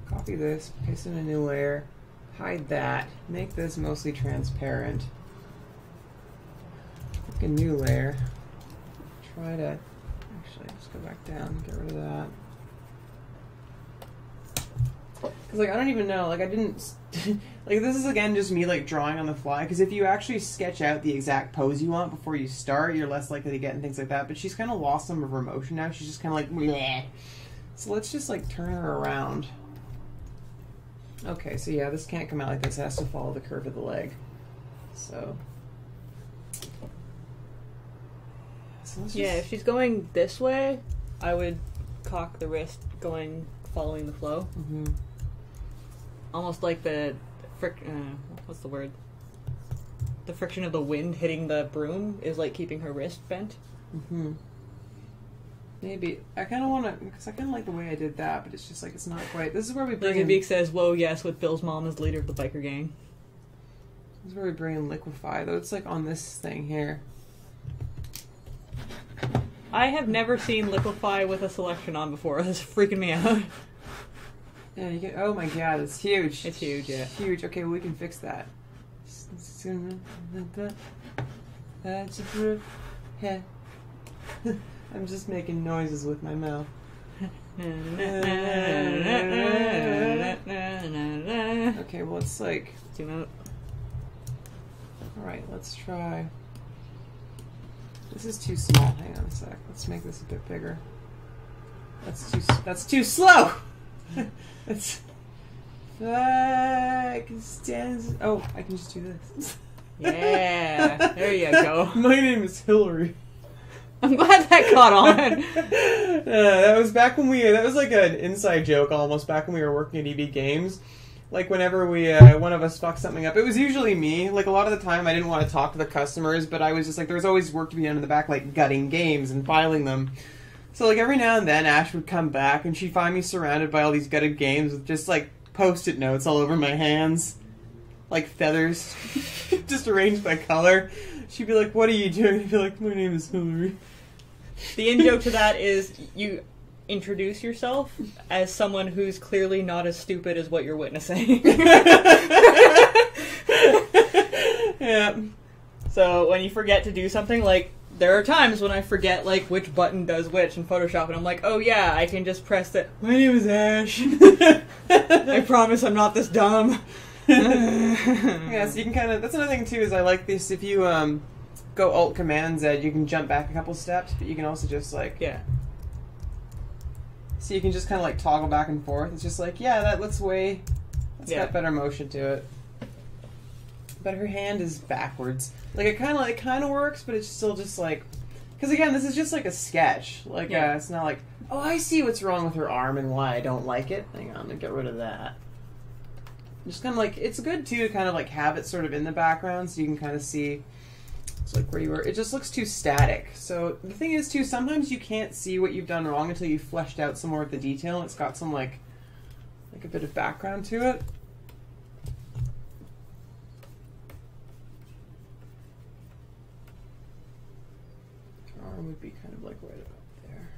copy this, paste in a new layer, hide that, make this mostly transparent. Make a new layer. Try to... Actually, just go back down, get rid of that. Because, like, I don't even know, like, I didn't... like, this is, again, just me, like, drawing on the fly, because if you actually sketch out the exact pose you want before you start, you're less likely to get and things like that, but she's kind of lost some of her motion now. She's just kind of like, bleh. So let's just, like, turn her around. Okay, so yeah, this can't come out like this. It has to follow the curve of the leg. So let's just... Yeah, if she's going this way, I would cock the wrist following the flow. Mm-hmm. Almost like the what's the word? The friction of the wind hitting the broom is like keeping her wrist bent. Mm-hmm. Maybe. I kind of want to, because I kind of like the way I did that, but it's just like, it's not quite. This is where we bring in... Beak says, whoa, yes, with Bill's mom as leader of the biker gang. This is where we bring in Liquify, though it's like on this thing here. I have never seen Liquify with a selection on before. That's freaking me out. Yeah, you can, oh my god, it's huge. It's huge, yeah. It's huge. Okay, well, we can fix that. I'm just making noises with my mouth. Okay, well, it's like... Zoom out. Alright, let's try... This is too small. Hang on a sec. Let's make this a bit bigger. That's too slow! It's... I can stand... Oh, I can just do this. Yeah, there you go. My name is Hilary. I'm glad that caught on. That was back when that was like an inside joke almost, back when we were working at EB Games. Like, whenever one of us fucked something up, it was usually me. Like, a lot of the time I didn't want to talk to the customers, but I was just like, there was always work to be done in the back, like gutting games and filing them. So, like, every now and then Ash would come back and she'd find me surrounded by all these gutted games with just, like, Post-it notes all over my hands. Like feathers. Just arranged by color. She'd be like, what are you doing? I'd be like, my name is Hilary. The in-joke to that is you introduce yourself as someone who's clearly not as stupid as what you're witnessing. Yeah. So when you forget to do something, like, there are times when I forget, like, which button does which in Photoshop, and I'm like, oh yeah, I can just press that. My name is Ash. I promise I'm not this dumb. Yeah, so you can kind of, that's another thing too, is I like this, if you go Alt-Command-Z, you can jump back a couple steps, but you can also just, like, Yeah. so you can just kind of, like, toggle back and forth. It's just like, yeah, that looks that's got better motion to it. But her hand is backwards. Like, it kind of works, but it's still just, like, because again, this is just, like, a sketch. Like, it's not like, oh, I see what's wrong with her arm and why I don't like it. Hang on, I'm gonna get rid of that. Just kind of, like, it's good, too, to kind of, like, have it sort of in the background so you can kind of see, it's like, where you were. It just looks too static. So, the thing is, too, sometimes you can't see what you've done wrong until you've fleshed out some more of the detail and it's got some, like a bit of background to it. Her arm would be kind of, like, right about there.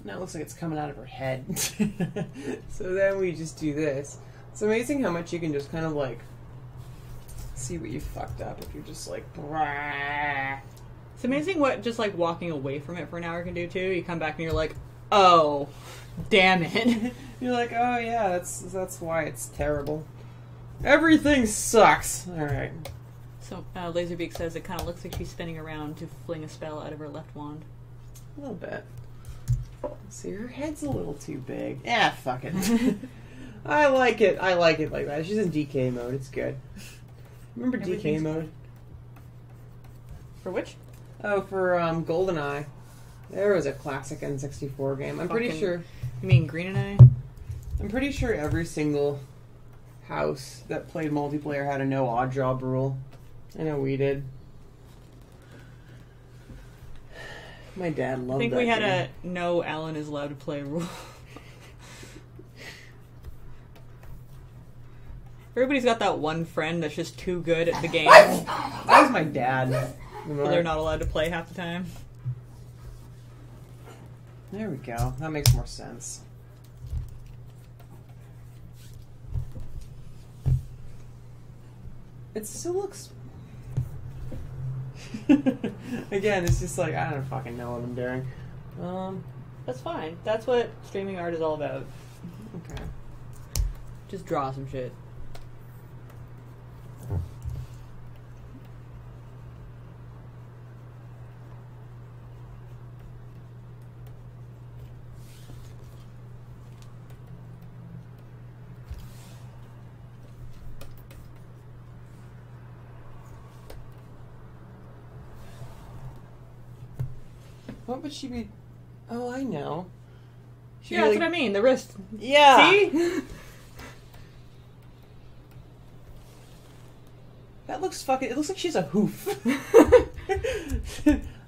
Now it looks like it's coming out of her head. So then we just do this. It's amazing how much you can just kind of, like, see what you fucked up if you're just like, brah. It's amazing what just, like, walking away from it for an hour can do, too. You come back and you're like, oh, damn it. You're like, oh yeah, that's why it's terrible. Everything sucks. Alright. So, Laserbeak says it kind of looks like she's spinning around to fling a spell out of her left wand. A little bit. See, her head's a little too big. Ah, fuck it. I like it. I like it like that. She's in DK mode. It's good. Remember DK mode? For which? Oh, for GoldenEye. There was a classic N64 game. I'm pretty sure. You mean Green and I? I'm pretty sure every single house that played multiplayer had a no odd job rule. I know we did. My dad loved that. I think we had game. a no Alan is allowed to play rule. Everybody's got that one friend that's just too good at the game. That was my dad. So they're not allowed to play half the time. There we go. That makes more sense. It still looks... Again, it's just like, I don't fucking know what I'm doing. That's fine. That's what streaming art is all about. Okay. Just draw some shit. What would she be... Oh, I know. She'd Yeah, be that's like... what I mean. The wrist. Yeah! See? That looks fucking... It looks like she's a hoof.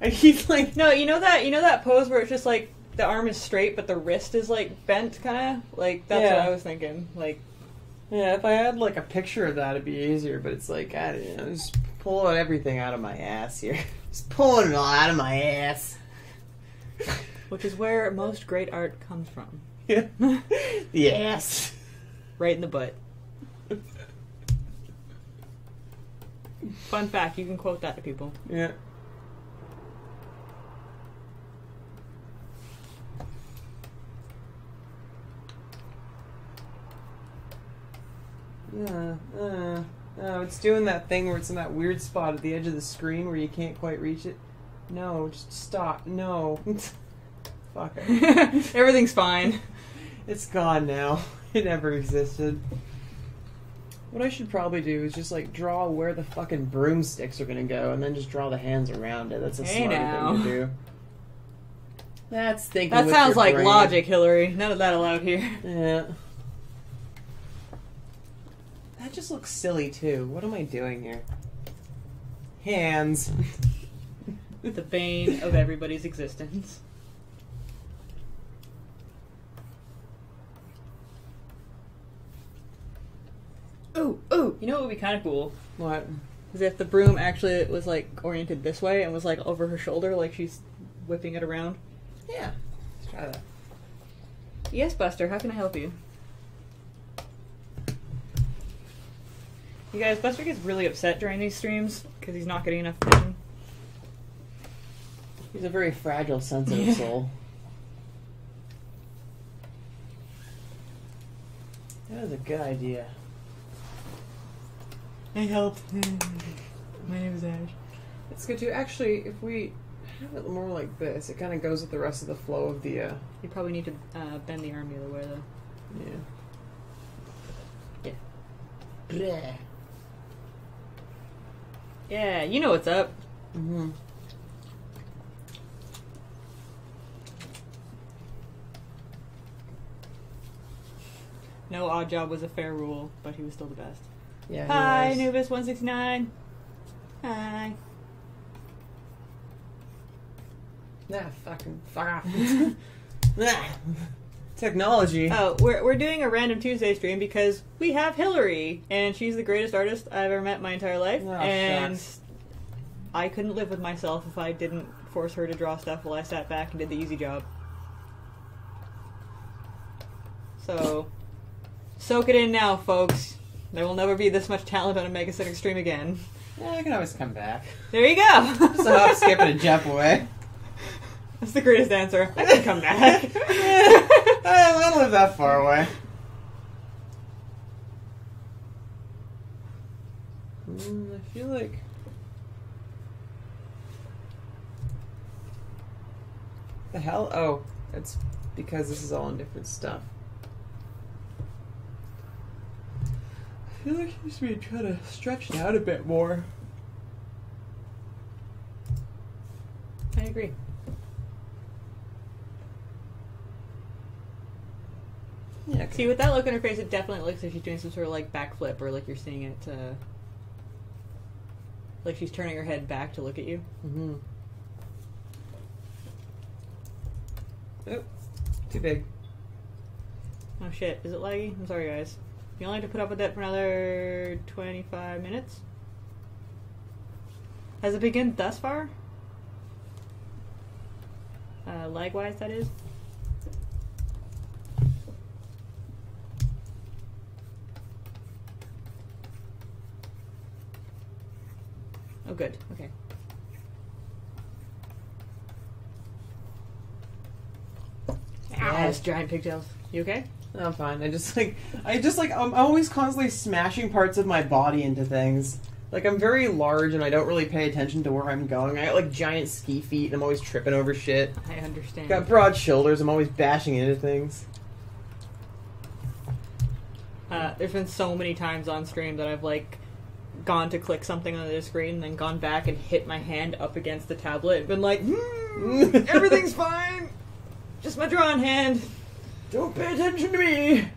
And he's like... No, you know that pose where it's just like the arm is straight but the wrist is like bent, kind of? Like, that's what I was thinking. Like... Yeah, if I had like a picture of that, it'd be easier, but it's like, I don't know, just pulling everything out of my ass here. Just pulling it all out of my ass. Which is where most great art comes from. Yeah. The ass. Right in the butt. Fun fact, you can quote that to people. Yeah. Oh, it's doing that thing where it's in that weird spot at the edge of the screen where you can't quite reach it. No, just stop. No. Fuck it. Everything's fine. It's gone now. It never existed. What I should probably do is just like draw where the fucking broomsticks are gonna go, and then just draw the hands around it. That's a smart thing to do. That's thinking. That with sounds your like brain. logic, Hilary. None of that allowed here. Yeah. That just looks silly too. What am I doing here? Hands. The bane of everybody's existence. Ooh, ooh! You know what would be kind of cool? What? Is if the broom actually was like oriented this way and was like over her shoulder, like she's whipping it around. Yeah. Let's try that. Yes, Buster. How can I help you? You guys, Buster gets really upset during these streams because he's not getting enough attention. He's a very fragile, sensitive soul. That is a good idea. I helped. My name is Ash. It's good too. Actually, if we have it more like this, it kind of goes with the rest of the flow of the, You probably need to bend the arm the other way, though. Yeah. Yeah. Yeah, you know what's up. Mm-hmm. No odd job was a fair rule, but he was still the best. Yeah. Hi, Anubis169. Hi. Nah, fucking fuck off. Nah. Technology. Oh, we're doing a Random Tuesday stream because we have Hilary, and she's the greatest artist I've ever met in my entire life, Oh, and shucks. I couldn't live with myself if I didn't force her to draw stuff while I sat back and did the easy job. So, soak it in now, folks. There will never be this much talent on a MegaCynics stream again. Yeah, I can always come back. There you go! Just a hop, skip, and a jump away. That's the greatest answer. I can come back. I don't live that far away. I feel like... The hell? Oh, it's because this is all in different stuff. I feel like it needs to be kind of stretched out a bit more. I agree. Yeah. See, with that look on her face, it definitely looks like she's doing some sort of like backflip, or like you're seeing it, like she's turning her head back to look at you. Mm-hmm. Oh, too big. Oh shit, is it laggy? I'm sorry, guys. You only have to put up with that for another 25 minutes? Has it begun thus far? Lag-wise, that is? Oh, good. Okay. Yes, giant pigtails. You okay? No, I'm fine. I'm always constantly smashing parts of my body into things. Like, I'm very large and I don't really pay attention to where I'm going. I got, like, giant ski feet and I'm always tripping over shit. I understand. Got broad shoulders, I'm always bashing into things. There's been so many times on stream that I've, like, gone to click something on the screen and then gone back and hit my hand up against the tablet and been like, everything's fine! Just my drawing hand! Don't pay attention to me!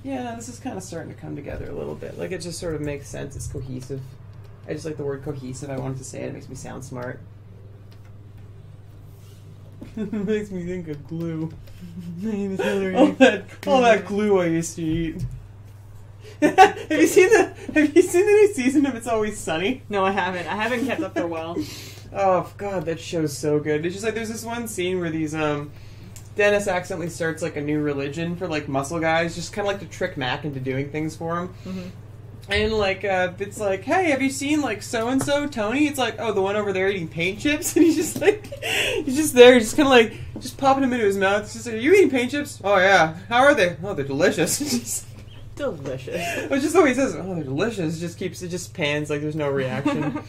Yeah, this is kind of starting to come together a little bit. Like, it just sort of makes sense. It's cohesive. I just like the word cohesive. I wanted to say it. It makes me sound smart. It makes me think of glue. My name is Hilary. all that glue I used to eat. Have you seen the new season of It's Always Sunny? No, I haven't. I haven't kept up for a while. Oh god, that show's so good. It's just like there's this one scene where these Dennis accidentally starts like a new religion for like muscle guys, just kind of like to trick Mac into doing things for him. Mm-hmm. And like it's like, hey, have you seen like so and so Tony? It's like, oh, the one over there eating paint chips, and he's just there, just kind of like just popping them into his mouth. It's just like, are you eating paint chips? Oh yeah. How are they? Oh, they're delicious. Delicious. It's just the way he says, oh, they're delicious. It just pans like there's no reaction.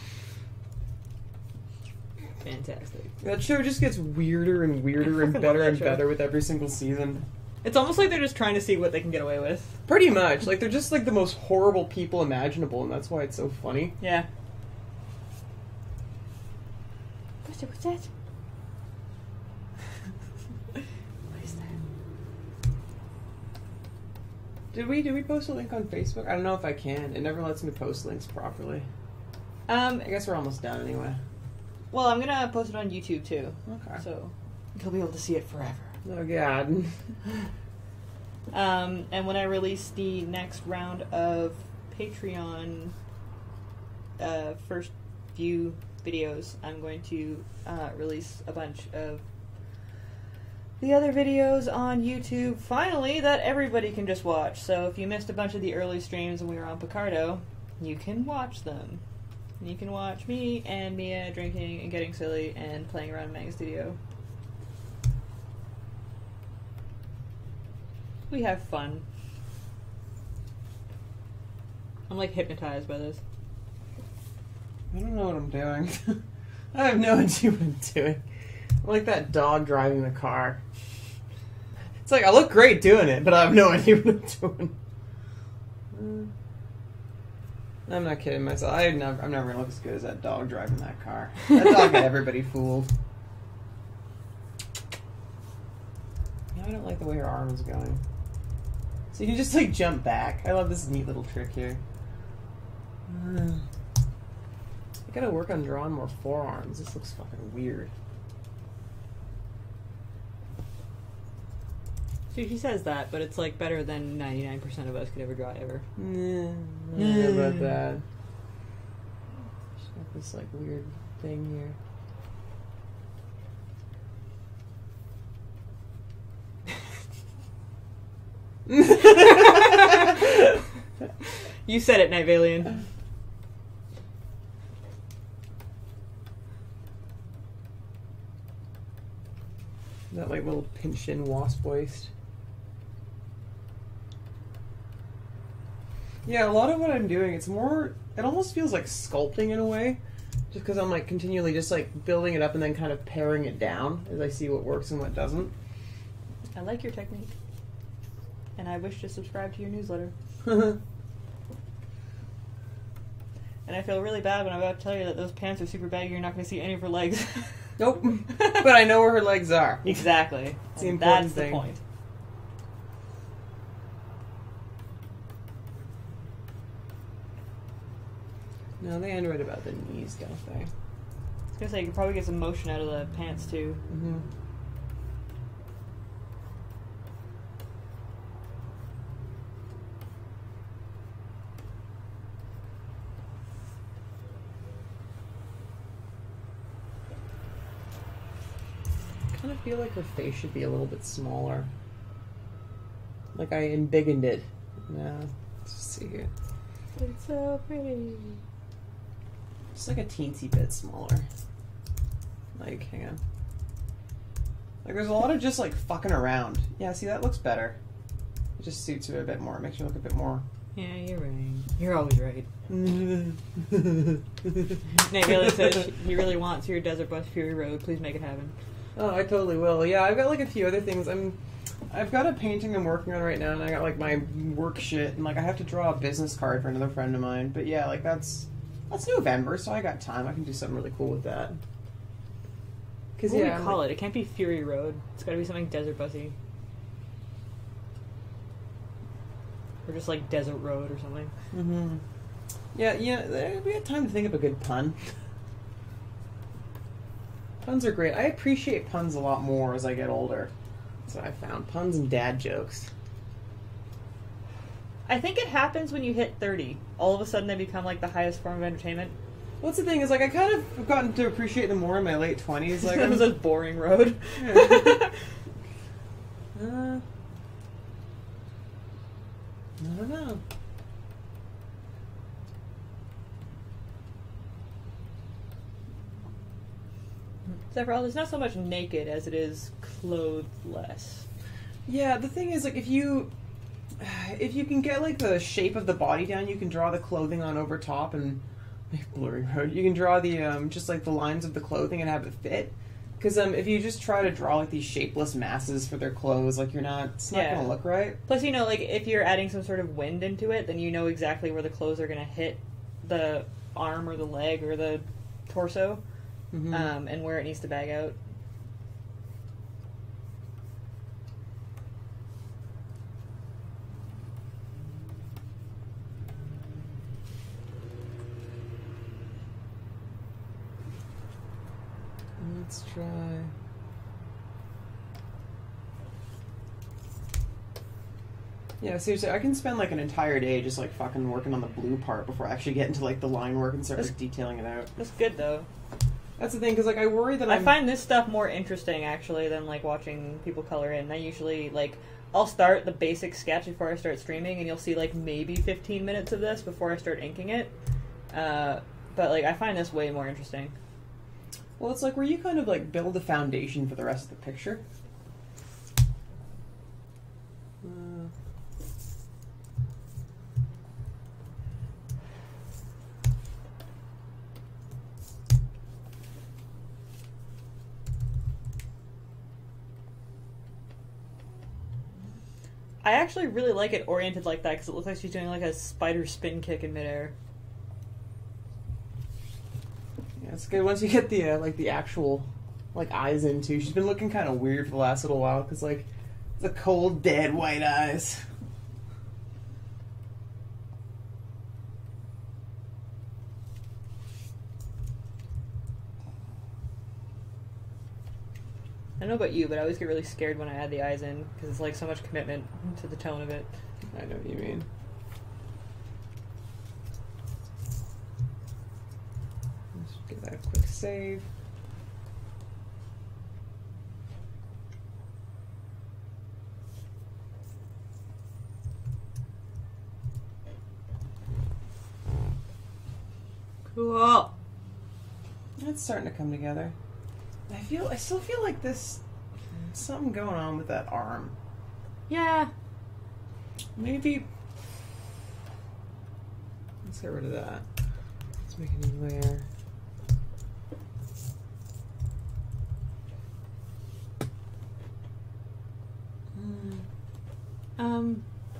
fantastic. That show just gets weirder and weirder and better and better with every single season. It's almost like they're just trying to see what they can get away with. Pretty much. Like, they're just, like, the most horrible people imaginable, and that's why it's so funny. Yeah. What's that? What is that? Did we post a link on Facebook? I don't know if I can. It never lets me post links properly. I guess we're almost done anyway. Well, I'm gonna post it on YouTube too. Okay. So you'll be able to see it forever. Oh god. And when I release the next round of Patreon first few videos, I'm going to release a bunch of the other videos on YouTube, finally, that everybody can just watch. So if you missed a bunch of the early streams when we were on Picardo, you can watch them. You can watch me and Mia drinking and getting silly and playing around in Mega Studio. We have fun. I'm like hypnotized by this. I don't know what I'm doing. I have no idea what I'm doing. I'm like that dog driving the car. It's like, I look great doing it, but I have no idea what I'm doing. I'm not kidding myself. I'm never gonna look as good as that dog driving that car. That dog got everybody fooled. Yeah, I don't like the way her arm is going. So you can just like jump back. I love this neat little trick here. I gotta work on drawing more forearms. This looks fucking weird. See, she says that, but it's like better than 99% of us could ever draw ever. I don't know about that. She's got this like weird thing here. You said it, Night Valian. That like little pinch in wasp waist. Yeah, a lot of what I'm doing, it's more, it almost feels like sculpting in a way. Just because I'm like continually just like building it up and then kind of paring it down as I see what works and what doesn't. I like your technique. And I wish to subscribe to your newsletter. And I feel really bad when I'm about to tell you that those pants are super baggy, you're not going to see any of her legs. Nope. But I know where her legs are. Exactly. It's the important That's thing. the point. No, they end right about the knees, don't they? I was going to say, you could probably get some motion out of the pants, too. Mm-hmm. I kind of feel like her face should be a little bit smaller. Like I embiggened it. Yeah. Let's just see here. It's so pretty. Just like a teensy bit smaller. Like, hang on. Like there's a lot of just like fucking around. Yeah, see that looks better. It just suits her a bit more. It makes her look a bit more. Yeah, you're right. You're always right. Nate Bailey says he really wants your Desert Bus Fury Road. Please make it happen. Oh, I totally will. Yeah, I've got like a few other things. I've got a painting I'm working on right now, and I got like my work shit, and like I have to draw a business card for another friend of mine. But yeah, like that's November, so I got time. I can do something really cool with that. Because What do yeah, we call it? It can't be Fury Road. It's got to be something desert busy. Or just like Desert Road or something. Mm-hmm. Yeah, we had time to think of a good pun. Puns are great. I appreciate puns a lot more as I get older. That's what I found. Puns and dad jokes. I think it happens when you hit 30. All of a sudden they become like the highest form of entertainment. What's the thing is, like, I kind of have gotten to appreciate them more in my late 20s. Like, That was a boring road. Yeah. I don't know. Except for all, there's not so much naked as it is clothed less. Yeah, the thing is, like, if you can get, like, the shape of the body down, you can draw the clothing on over top and Blurry road. You can draw the just like the lines of the clothing and have it fit. Because if you just try to draw like these shapeless masses for their clothes, like it's not gonna look right. Plus, like if you're adding some sort of wind into it, then you know exactly where the clothes are gonna hit the arm or the leg or the torso, and where it needs to bag out. Let's try. Yeah, seriously, I can spend like an entire day just like fucking working on the blue part before I actually get into like the line work and start like detailing it out. That's good though. That's the thing, because like I worry that I find this stuff more interesting actually than like watching people color in. I usually I'll start the basic sketch before I start streaming, and you'll see like maybe 15 minutes of this before I start inking it. But like I find this way more interesting. Well, it's like where you kind of like build a foundation for the rest of the picture. I actually really like it oriented like that because it looks like she's doing like a spider spin kick in midair. Yeah, it's good once you get the like the actual like eyes in too. She's been looking kind of weird for the last little while because like the cold dead white eyes. I don't know about you, but I always get really scared when I add the eyes in because it's like so much commitment to the tone of it. I know what you mean. Let's give that a quick save. Cool. It's starting to come together. I still feel like something going on with that arm. Yeah. Maybe. Let's get rid of that. Let's make a new layer.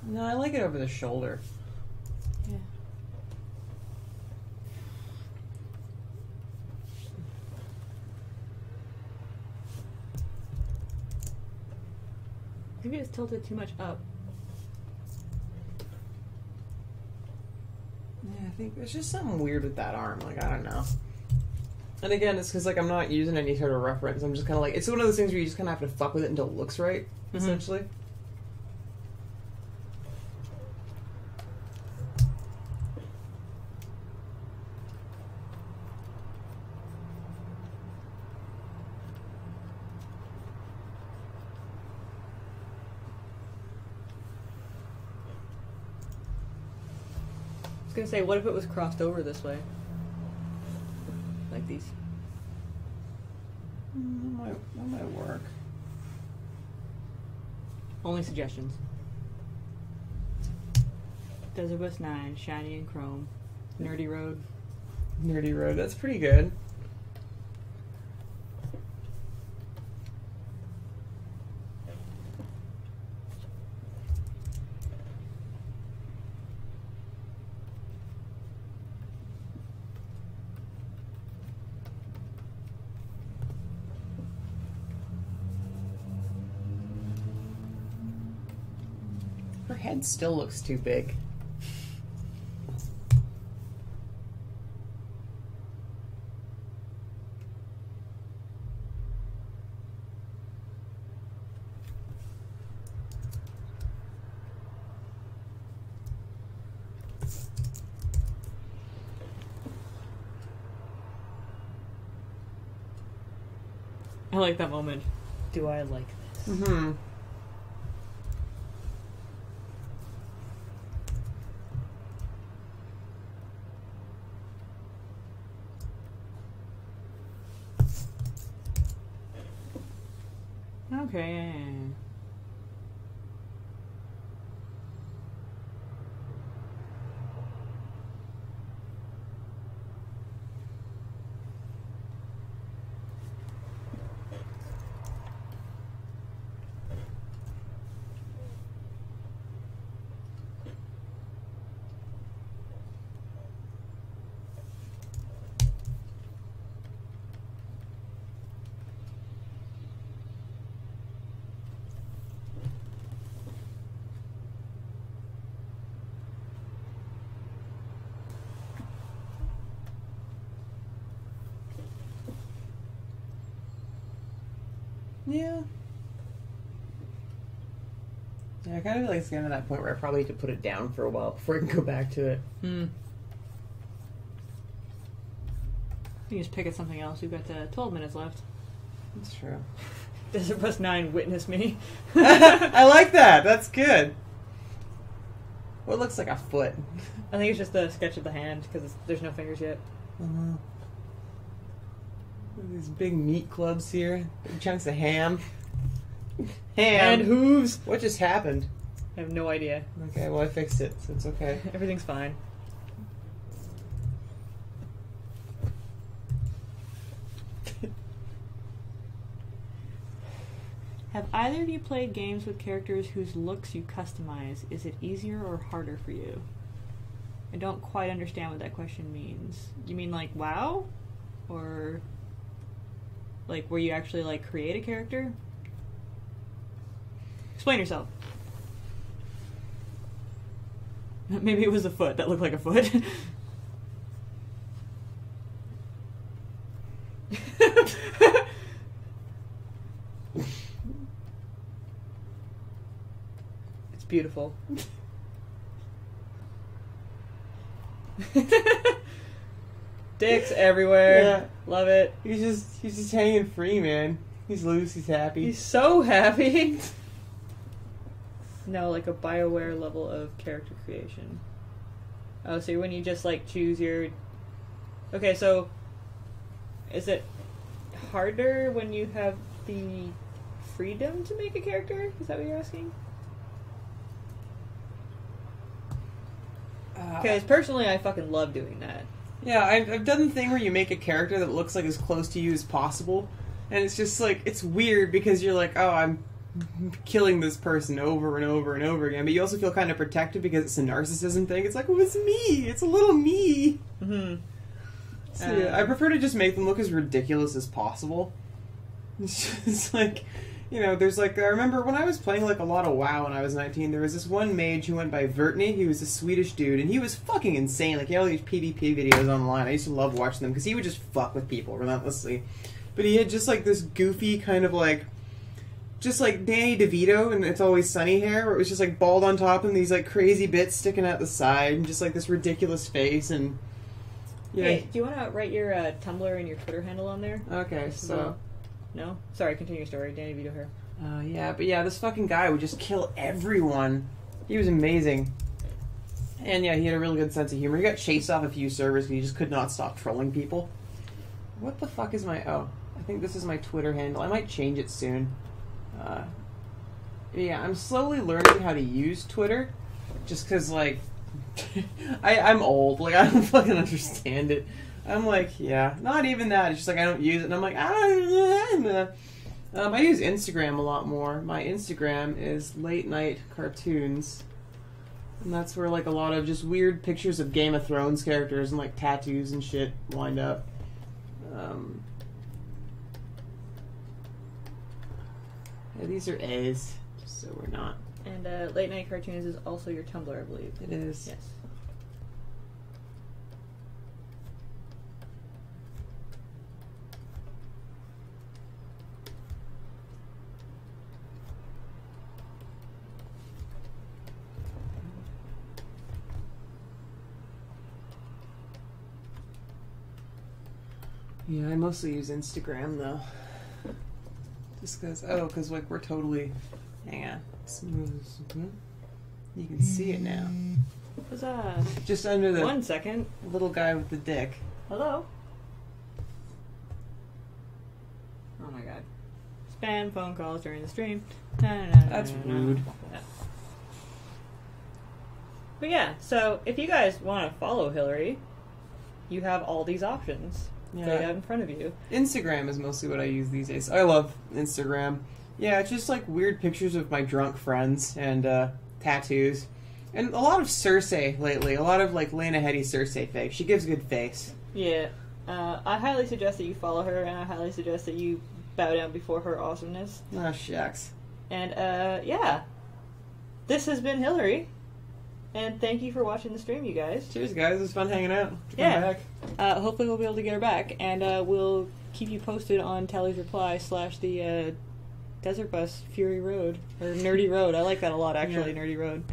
No, I like it over the shoulder. Yeah. Maybe it's tilted too much up. Yeah, I think there's just something weird with that arm. Like, I don't know. And again, it's because like I'm not using any sort of reference. I'm just kind of like, it's one of those things where you just kind of have to fuck with it until it looks right, essentially. I was gonna say, what if it was crossed over this way? Like these. That might work. Only suggestions. Desert Bus 9, shiny and chrome. Nerdy Road. Nerdy Road, that's pretty good. Her head still looks too big. I like that moment. Do I like this? Mm-hmm. Okay. Yeah. Yeah, I kind of feel like it's getting to that point where I probably need to put it down for a while before I can go back to it. You can just pick at something else. We've got 12 minutes left. That's true. Desert Bus 9, witness me. I like that. That's good. What looks like a foot? I think it's just the sketch of the hand because there's no fingers yet. These big meat clubs here. Big chunks of ham. And hooves. What just happened? I have no idea. Okay, well I fixed it, so it's okay. Everything's fine. Have either of you played games with characters whose looks you customize? Is it easier or harder for you? I don't quite understand what that question means. You mean like WoW? Or like where you actually like create a character? Explain yourself. Maybe it was a foot that looked like a foot. It's beautiful. Dicks everywhere. Yeah. Love it. He's just hanging free, man. He's loose, he's happy. He's so happy. No, like a BioWare level of character creation. Oh, so when you just like choose your... Okay, so is it harder when you have the freedom to make a character? Is that what you're asking? Because personally, I fucking love doing that. Yeah, I've done the thing where you make a character that looks like as close to you as possible, and it's just like, it's weird because you're like, oh, I'm killing this person over and over and over again, but you also feel kind of protected because it's a narcissism thing. It's like, oh, it's me! It's a little me! Mm-hmm. So, yeah, I prefer to just make them look as ridiculous as possible. It's just like, you know, there's like, I remember when I was playing like a lot of WoW when I was 19, there was this one mage who went by Vertney. He was a Swedish dude, and he was fucking insane. Like, he had all these PvP videos online. I used to love watching them because he would just fuck with people relentlessly. But he had just like this goofy kind of like, just like Danny DeVito and It's Always Sunny hair, where it was just like bald on top and these like crazy bits sticking out the side, and just like this ridiculous face. And yeah. Hey, do you want to write your Tumblr and your Twitter handle on there? Okay, so no, sorry, continue your story. Danny DeVito hair. yeah, but yeah, this fucking guy would just kill everyone. He was amazing. And yeah, he had a really good sense of humor. He got chased off a few servers because he just could not stop trolling people. What the fuck is my... Oh, I think this is my Twitter handle. I might change it soon. Yeah, I'm slowly learning how to use Twitter. Just because, like... I'm old. Like, I don't fucking understand it. I'm like, yeah, not even that. It's just like I don't use it. And I'm like, I use Instagram a lot more. My Instagram is Late Night Cartoons. And that's where, like, a lot of just weird pictures of Game of Thrones characters and, like, tattoos and shit wind up. Yeah, these are A's, just so we're not. And Late Night Cartoons is also your Tumblr, I believe. It is. Yes. Yeah, I mostly use Instagram, though. Just because, like, we're totally... Hang on. Smooth. You can see it now. Huzzah. Just under the... 1 second. Little guy with the dick. Hello? Oh my god. Spam phone calls during the stream. That's rude. Yeah. But yeah, so if you guys want to follow Hilary, you have all these options laid out in front of you. Instagram is mostly what I use these days. I love Instagram. Yeah, it's just like weird pictures of my drunk friends and tattoos. And a lot of Cersei lately. A lot of like Lena Headey Cersei fake. She gives a good face. Yeah. I highly suggest that you follow her, and I highly suggest that you bow down before her awesomeness. Oh, shucks. And yeah. This has been Hilary. And thank you for watching the stream, you guys. Cheers, guys. It was fun hanging out. Yeah. Come back. Hopefully we'll be able to get her back, and we'll keep you posted on Tally's reply / the Desert Bus Fury Road or Nerdy Road. I like that a lot, actually. Yeah. Nerdy Road.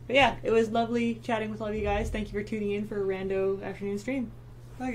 But yeah, it was lovely chatting with all of you guys. Thank you for tuning in for a rando afternoon stream. Bye, guys.